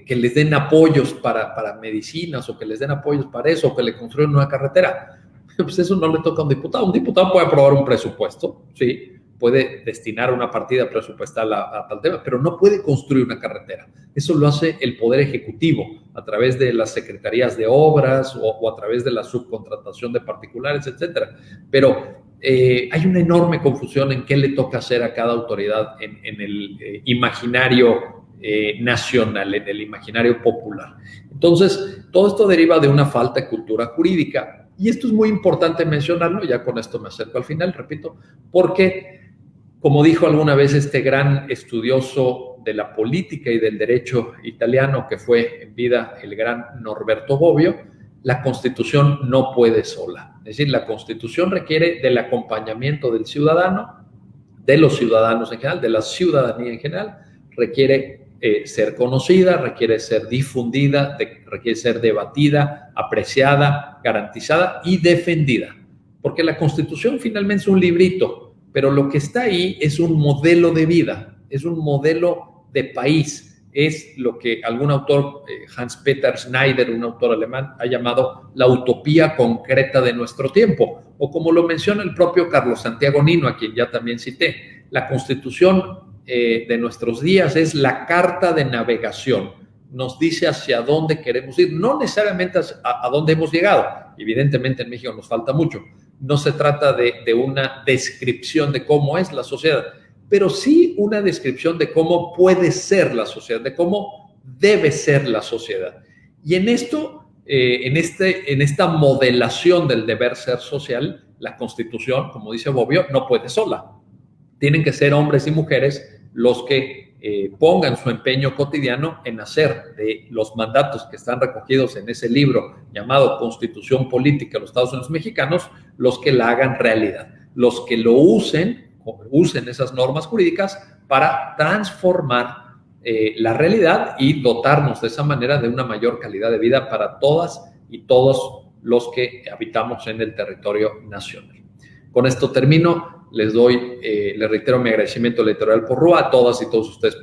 Speaker 1: les den apoyos para medicinas, o que les den apoyos para eso, o que le construyan una carretera. Pues eso no le toca a un diputado. Un diputado puede aprobar un presupuesto, sí, puede destinar una partida presupuestal a tal tema, pero no puede construir una carretera. Eso lo hace el Poder Ejecutivo a través de las secretarías de obras o a través de la subcontratación de particulares, etcétera. Pero hay una enorme confusión en qué le toca hacer a cada autoridad en el imaginario nacional, en el imaginario popular. Entonces, todo esto deriva de una falta de cultura jurídica. Y esto es muy importante mencionarlo, ya con esto me acerco al final, repito, porque, como dijo alguna vez este gran estudioso de la política y del derecho italiano, que fue en vida el gran Norberto Bobbio, la Constitución no puede sola. Es decir, la Constitución requiere del acompañamiento del ciudadano, de los ciudadanos en general, de la ciudadanía en general, requiere ser conocida, requiere ser difundida, requiere ser debatida, apreciada, garantizada y defendida. Porque la Constitución finalmente es un librito, pero lo que está ahí es un modelo de vida, es un modelo de país, es lo que algún autor, Hans-Peter Schneider, un autor alemán, ha llamado la utopía concreta de nuestro tiempo, o como lo menciona el propio Carlos Santiago Nino, a quien ya también cité, la Constitución de nuestros días es la carta de navegación, nos dice hacia dónde queremos ir, no necesariamente a dónde hemos llegado, evidentemente en México nos falta mucho, no se trata de una descripción de cómo es la sociedad, pero sí una descripción de cómo puede ser la sociedad, de cómo debe ser la sociedad. Y en esto, en esta modelación del deber ser social, la Constitución, como dice Bobbio, no puede sola. Tienen que ser hombres y mujeres los que pongan su empeño cotidiano en hacer de los mandatos que están recogidos en ese libro llamado Constitución Política de los Estados Unidos Mexicanos, los que la hagan realidad, los que lo usen esas normas jurídicas para transformar la realidad y dotarnos de esa manera de una mayor calidad de vida para todas y todos los que habitamos en el territorio nacional. Con esto termino. Les reitero mi agradecimiento a la Editorial Porrúa, a todas y todos ustedes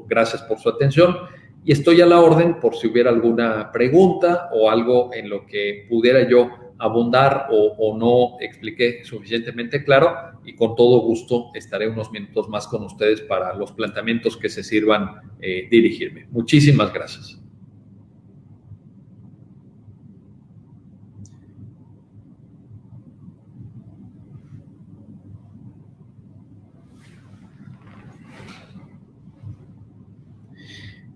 Speaker 1: gracias por su atención, y estoy a la orden por si hubiera alguna pregunta o algo en lo que pudiera yo abundar o no expliqué suficientemente claro, y con todo gusto estaré unos minutos más con ustedes para los planteamientos que se sirvan dirigirme. Muchísimas gracias.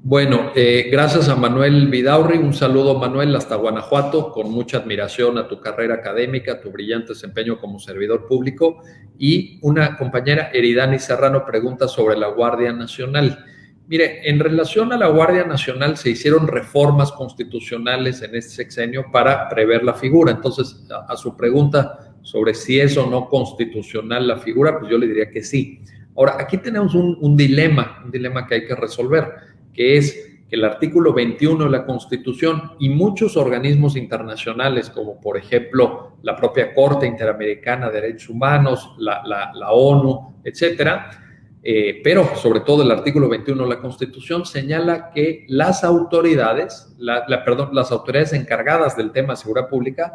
Speaker 1: Bueno, gracias a Manuel Vidaurri, un saludo Manuel hasta Guanajuato, con mucha admiración a tu carrera académica, a tu brillante desempeño como servidor público, y una compañera, Eridani Serrano, pregunta sobre la Guardia Nacional. Mire, en relación a la Guardia Nacional se hicieron reformas constitucionales en este sexenio para prever la figura, entonces a su pregunta sobre si es o no constitucional la figura, pues yo le diría que sí. Ahora, aquí tenemos un dilema que hay que resolver, que es que el artículo 21 de la Constitución y muchos organismos internacionales, como por ejemplo la propia Corte Interamericana de Derechos Humanos, la ONU, etcétera, pero sobre todo el artículo 21 de la Constitución señala que las autoridades, las autoridades encargadas del tema de seguridad pública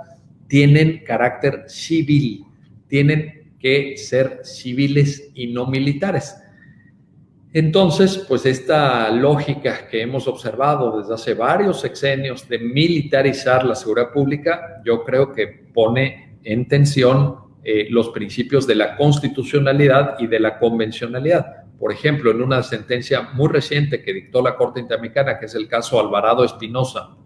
Speaker 1: tienen carácter civil, tienen que ser civiles y no militares. Entonces, pues esta lógica que hemos observado desde hace varios sexenios de militarizar la seguridad pública, yo creo que pone en tensión los principios de la constitucionalidad y de la convencionalidad. Por ejemplo, en una sentencia muy reciente que dictó la Corte Interamericana, que es el caso Alvarado Espinosa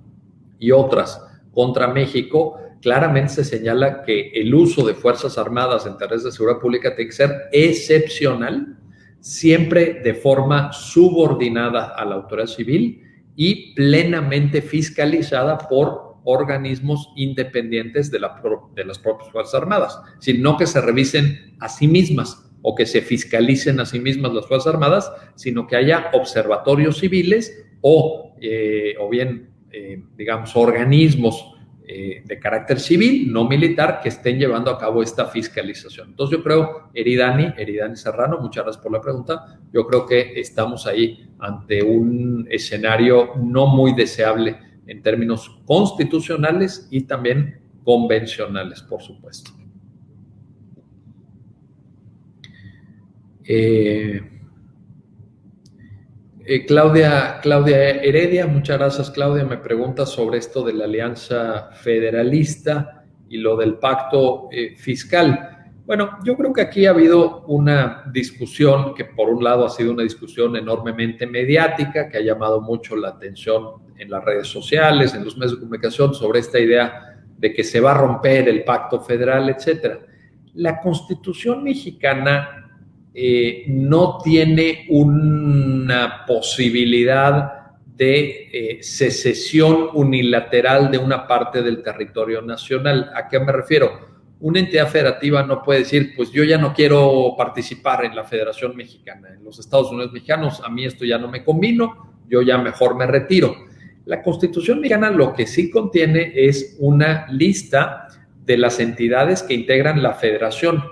Speaker 1: y otras contra México, claramente se señala que el uso de Fuerzas Armadas en tareas de seguridad pública tiene que ser excepcional, siempre de forma subordinada a la autoridad civil y plenamente fiscalizada por organismos independientes de las propias Fuerzas Armadas, sino que se revisen a sí mismas o que se fiscalicen a sí mismas las Fuerzas Armadas, sino que haya observatorios civiles o bien, digamos, organismos de carácter civil, no militar, que estén llevando a cabo esta fiscalización. Entonces yo creo, Eridani Serrano, muchas gracias por la pregunta, yo creo que estamos ahí ante un escenario no muy deseable en términos constitucionales y también convencionales, por supuesto. Claudia Heredia, muchas gracias, Claudia, me pregunta sobre esto de la alianza federalista y lo del pacto fiscal. Bueno, yo creo que aquí ha habido una discusión que por un lado ha sido una discusión enormemente mediática, que ha llamado mucho la atención en las redes sociales, en los medios de comunicación, sobre esta idea de que se va a romper el pacto federal, etcétera. La Constitución mexicana no tiene una posibilidad de secesión unilateral de una parte del territorio nacional. ¿A qué me refiero? Una entidad federativa no puede decir, pues yo ya no quiero participar en la Federación Mexicana, en los Estados Unidos mexicanos, a mí esto ya no me convino, yo ya mejor me retiro. La Constitución mexicana lo que sí contiene es una lista de las entidades que integran la federación.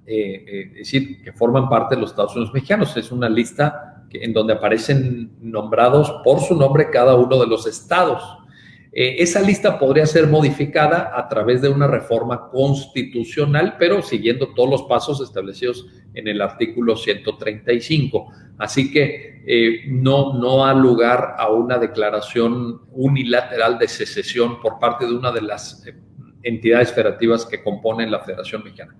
Speaker 1: Es decir, que forman parte de los Estados Unidos mexicanos. Es una lista en donde aparecen nombrados por su nombre cada uno de los estados. Esa lista podría ser modificada a través de una reforma constitucional, pero siguiendo todos los pasos establecidos en el artículo 135. Así que no ha lugar a una declaración unilateral de secesión por parte de una de las entidades federativas que componen la Federación Mexicana.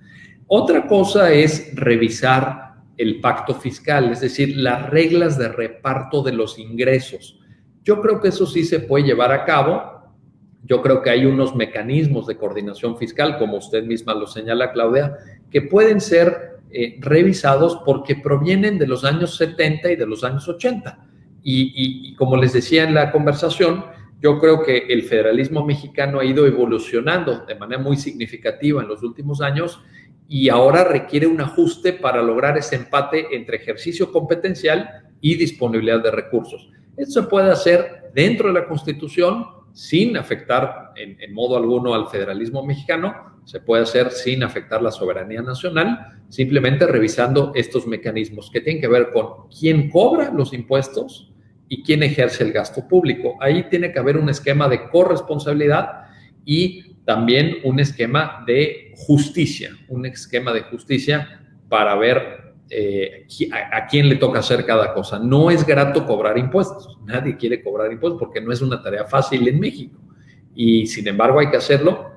Speaker 1: Otra cosa es revisar el pacto fiscal, es decir, las reglas de reparto de los ingresos. Yo creo que eso sí se puede llevar a cabo. Yo creo que hay unos mecanismos de coordinación fiscal, como usted misma lo señala, Claudia, que pueden ser revisados porque provienen de los años 70 y de los años 80. Y como les decía en la conversación, yo creo que el federalismo mexicano ha ido evolucionando de manera muy significativa en los últimos años y ahora requiere un ajuste para lograr ese empate entre ejercicio competencial y disponibilidad de recursos. Esto se puede hacer dentro de la Constitución sin afectar en modo alguno al federalismo mexicano, se puede hacer sin afectar la soberanía nacional, simplemente revisando estos mecanismos que tienen que ver con quién cobra los impuestos y quién ejerce el gasto público. Ahí tiene que haber un esquema de corresponsabilidad y también un esquema de justicia, para ver a quién le toca hacer cada cosa. No es grato cobrar impuestos, nadie quiere cobrar impuestos porque no es una tarea fácil en México y sin embargo hay que hacerlo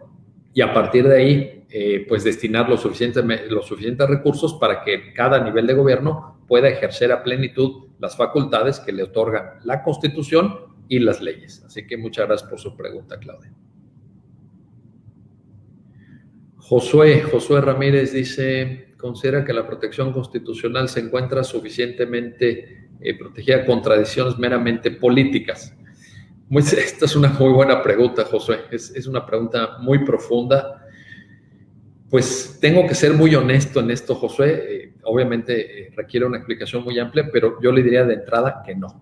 Speaker 1: y a partir de ahí pues destinar los suficientes recursos para que cada nivel de gobierno pueda ejercer a plenitud las facultades que le otorgan la Constitución y las leyes. Así que muchas gracias por su pregunta, Claudia. Josué Ramírez dice, ¿considera que la protección constitucional se encuentra suficientemente protegida contra decisiones meramente políticas? Esta es una muy buena pregunta, Josué. Es una pregunta muy profunda. Pues tengo que ser muy honesto en esto, Josué. Obviamente requiere una explicación muy amplia, pero yo le diría de entrada que no.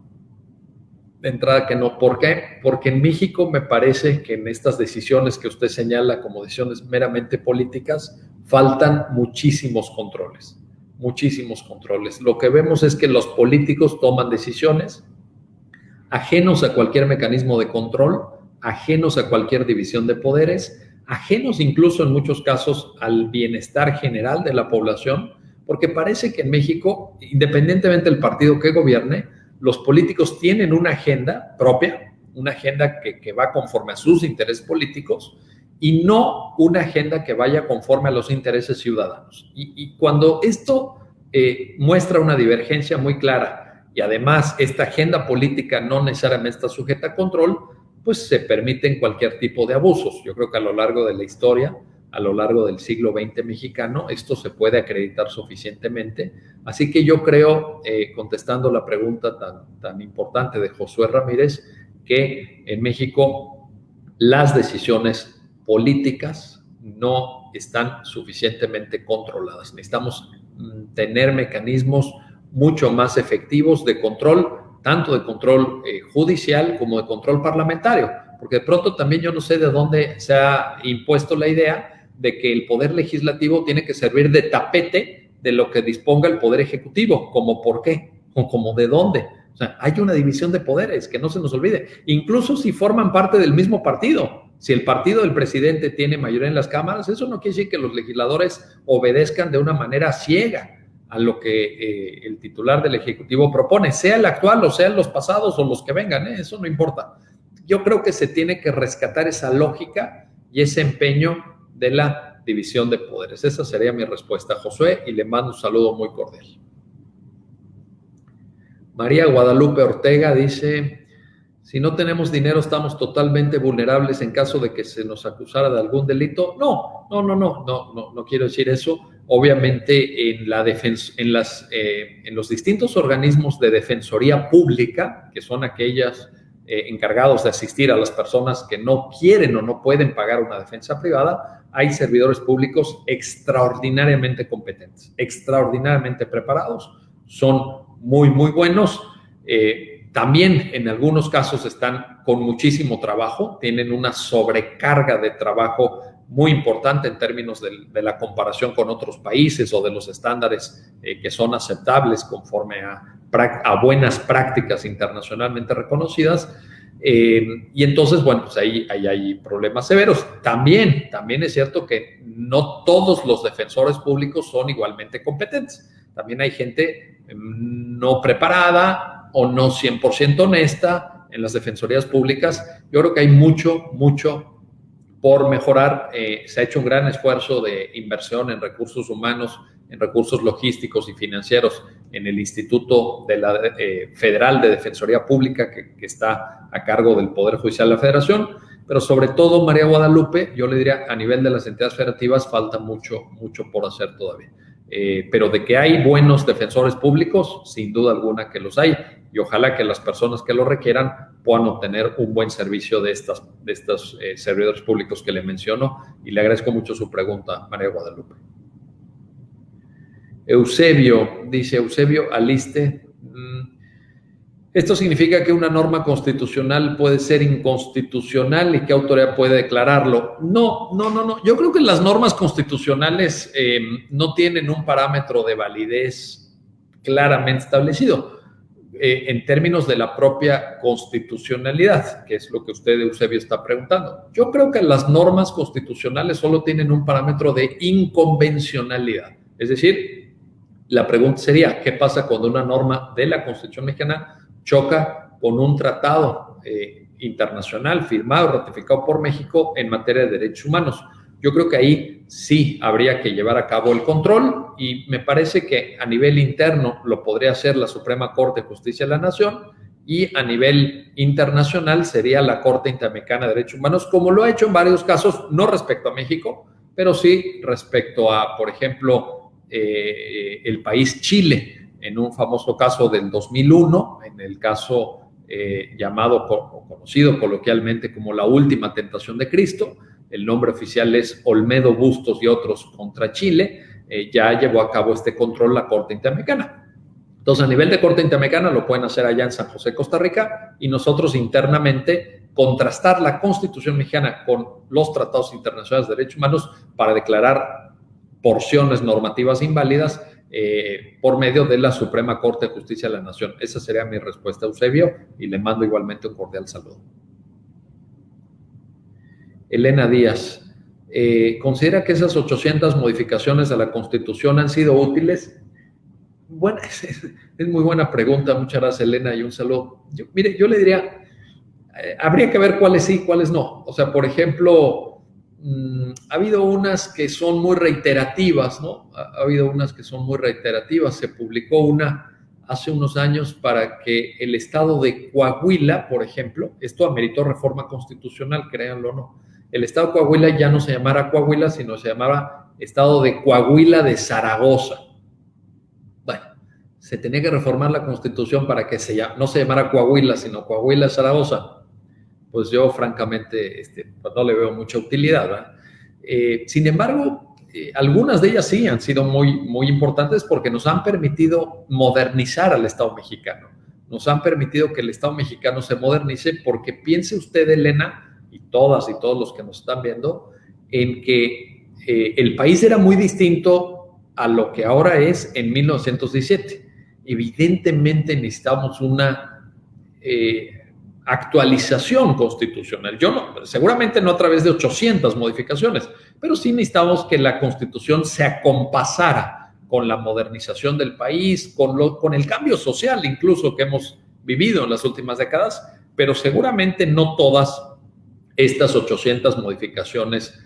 Speaker 1: ¿Por qué? Porque en México me parece que en estas decisiones que usted señala como decisiones meramente políticas, faltan muchísimos controles. muchísimos controles. Lo que vemos es que los políticos toman decisiones ajenos a cualquier mecanismo de control, ajenos a cualquier división de poderes, ajenos incluso en muchos casos al bienestar general de la población, porque parece que en México, independientemente del partido que gobierne, los políticos tienen una agenda propia, una agenda que va conforme a sus intereses políticos y no una agenda que vaya conforme a los intereses ciudadanos. Y cuando esto muestra una divergencia muy clara y además esta agenda política no necesariamente está sujeta a control, pues se permiten cualquier tipo de abusos. Yo creo que a lo largo de la historia, a lo largo del siglo XX mexicano, esto se puede acreditar suficientemente. Así que yo creo, contestando la pregunta tan importante de Josué Ramírez, que en México las decisiones políticas no están suficientemente controladas. Necesitamos tener mecanismos mucho más efectivos de control, tanto de control judicial como de control parlamentario, porque de pronto también yo no sé de dónde se ha impuesto la idea de que el poder legislativo tiene que servir de tapete de lo que disponga el poder ejecutivo, como por qué, o como de dónde. O sea, hay una división de poderes, que no se nos olvide, incluso si forman parte del mismo partido. Si el partido del presidente tiene mayoría en las cámaras, eso no quiere decir que los legisladores obedezcan de una manera ciega a lo que el titular del Ejecutivo propone, sea el actual o sean los pasados o los que vengan, eso no importa. Yo creo que se tiene que rescatar esa lógica y ese empeño de la división de poderes. Esa sería mi respuesta, Josué, y le mando un saludo muy cordial. María Guadalupe Ortega dice: si no tenemos dinero, estamos totalmente vulnerables en caso de que se nos acusara de algún delito. No quiero decir eso. Obviamente, en los distintos organismos de defensoría pública, que son aquellas encargados de asistir a las personas que no quieren o no pueden pagar una defensa privada, hay servidores públicos extraordinariamente competentes, extraordinariamente preparados, son muy, muy buenos. También en algunos casos están con muchísimo trabajo, tienen una sobrecarga de trabajo muy importante en términos de la comparación con otros países o de los estándares que son aceptables conforme a buenas prácticas internacionalmente reconocidas. Y entonces, bueno, pues ahí hay problemas severos. También es cierto que no todos los defensores públicos son igualmente competentes. También hay gente no preparada o no 100% honesta en las defensorías públicas. Yo creo que hay mucho por mejorar. Se ha hecho un gran esfuerzo de inversión en recursos humanos, en recursos logísticos y financieros en el Instituto Federal de Defensoría Pública, que está a cargo del Poder Judicial de la Federación, pero sobre todo, María Guadalupe, yo le diría, a nivel de las entidades federativas falta mucho por hacer todavía. Pero de que hay buenos defensores públicos, sin duda alguna que los hay, y ojalá que las personas que lo requieran puedan obtener un buen servicio de estos servidores públicos que le menciono, y le agradezco mucho su pregunta, María Guadalupe. Eusebio Aliste: ¿esto significa que una norma constitucional puede ser inconstitucional y qué autoridad puede declararlo? No. Yo creo que las normas constitucionales no tienen un parámetro de validez claramente establecido en términos de la propia constitucionalidad, que es lo que usted, Eusebio, está preguntando. Yo creo que las normas constitucionales solo tienen un parámetro de inconvencionalidad. Es decir, la pregunta sería, ¿qué pasa cuando una norma de la Constitución mexicana choca con un tratado internacional firmado, ratificado por México en materia de derechos humanos? Yo creo que ahí sí habría que llevar a cabo el control, y me parece que a nivel interno lo podría hacer la Suprema Corte de Justicia de la Nación, y a nivel internacional sería la Corte Interamericana de Derechos Humanos, como lo ha hecho en varios casos, no respecto a México, pero sí respecto a, por ejemplo, el país Chile, en un famoso caso del 2001, en el caso llamado o conocido coloquialmente como la última tentación de Cristo. El nombre oficial es Olmedo Bustos y otros contra Chile. Ya llevó a cabo este control la Corte Interamericana. Entonces, a nivel de Corte Interamericana lo pueden hacer allá en San José, Costa Rica, y nosotros internamente contrastar la Constitución mexicana con los tratados internacionales de derechos humanos para declarar porciones normativas inválidas por medio de la Suprema Corte de Justicia de la Nación. Esa sería mi respuesta, Eusebio, y le mando igualmente un cordial saludo. Elena Díaz, ¿considera que esas 800 modificaciones a la Constitución han sido útiles? Bueno, es muy buena pregunta. Muchas gracias, Elena, y un saludo. Mire, yo le diría, habría que ver cuáles sí, cuáles no. O sea, por ejemplo, ha habido unas que son muy reiterativas, ¿no? Ha habido unas que son muy reiterativas. Se publicó una hace unos años para que el estado de Coahuila, por ejemplo, esto ameritó reforma constitucional, créanlo o no, el estado de Coahuila ya no se llamara Coahuila, sino se llamaba estado de Coahuila de Zaragoza. Bueno, se tenía que reformar la Constitución para que no se llamara Coahuila, sino Coahuila de Zaragoza. Pues yo francamente pues no le veo mucha utilidad, ¿verdad? Sin embargo, algunas de ellas sí han sido muy, muy importantes porque nos han permitido modernizar al Estado mexicano. Nos han permitido que el Estado mexicano se modernice porque piense usted, Elena, y todas y todos los que nos están viendo, en que el país era muy distinto a lo que ahora es en 1917. Evidentemente necesitamos una actualización constitucional. Seguramente no a través de 800 modificaciones, pero sí necesitamos que la Constitución se acompasara con la modernización del país, con el cambio social incluso que hemos vivido en las últimas décadas, pero seguramente no todas estas 800 modificaciones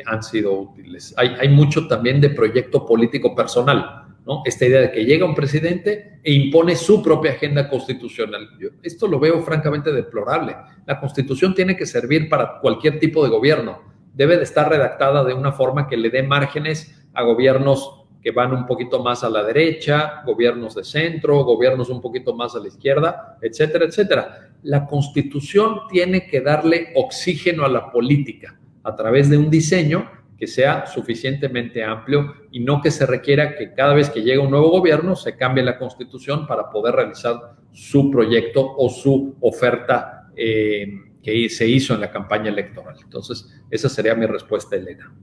Speaker 1: han sido útiles. Hay mucho también de proyecto político personal, ¿no? Esta idea de que llega un presidente e impone su propia agenda constitucional. Esto lo veo francamente deplorable. La Constitución tiene que servir para cualquier tipo de gobierno. Debe de estar redactada de una forma que le dé márgenes a gobiernos que van un poquito más a la derecha, gobiernos de centro, gobiernos un poquito más a la izquierda, etcétera, etcétera. La Constitución tiene que darle oxígeno a la política a través de un diseño que sea suficientemente amplio y no que se requiera que cada vez que llega un nuevo gobierno se cambie la Constitución para poder realizar su proyecto o su oferta que se hizo en la campaña electoral. Entonces, esa sería mi respuesta, Elena.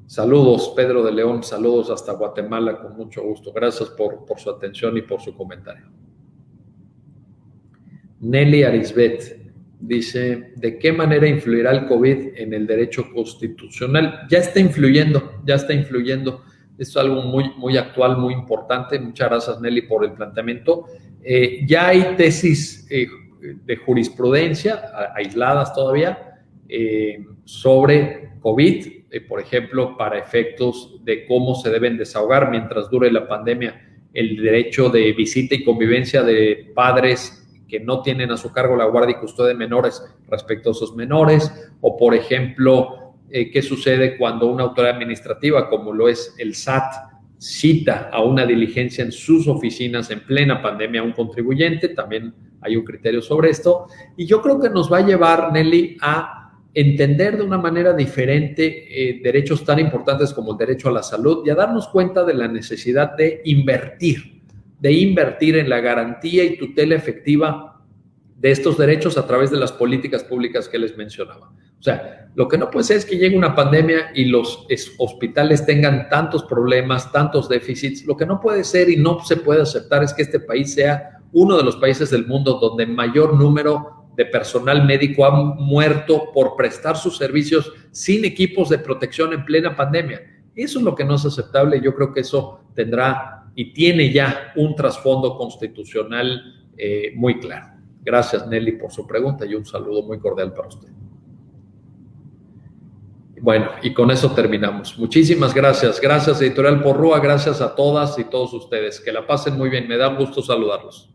Speaker 1: Saludos, Pedro de León, saludos hasta Guatemala, con mucho gusto. Gracias por su atención y por su comentario. Nelly Arisbet dice, ¿de qué manera influirá el COVID en el derecho constitucional? Ya está influyendo. Esto es algo muy, muy actual, muy importante. Muchas gracias, Nelly, por el planteamiento. Ya hay tesis de jurisprudencia, aisladas todavía, sobre COVID, por ejemplo, para efectos de cómo se deben desahogar mientras dure la pandemia el derecho de visita y convivencia de padres que no tienen a su cargo la guardia y custodia de menores respecto a esos menores, o por ejemplo, qué sucede cuando una autoridad administrativa, como lo es el SAT, cita a una diligencia en sus oficinas en plena pandemia a un contribuyente. También hay un criterio sobre esto, y yo creo que nos va a llevar, Nelly, a entender de una manera diferente derechos tan importantes como el derecho a la salud y a darnos cuenta de la necesidad de invertir en la garantía y tutela efectiva de estos derechos a través de las políticas públicas que les mencionaba. O sea, lo que no puede ser es que llegue una pandemia y los hospitales tengan tantos problemas, tantos déficits. Lo que no puede ser y no se puede aceptar es que este país sea uno de los países del mundo donde mayor número de personal médico ha muerto por prestar sus servicios sin equipos de protección en plena pandemia. Eso es lo que no es aceptable. Yo creo que eso tendrá y tiene ya un trasfondo constitucional muy claro. Gracias, Nelly, por su pregunta y un saludo muy cordial para usted. Bueno, y con eso terminamos. Muchísimas gracias. Gracias, Editorial Porrúa. Gracias a todas y todos ustedes. Que la pasen muy bien. Me da gusto saludarlos.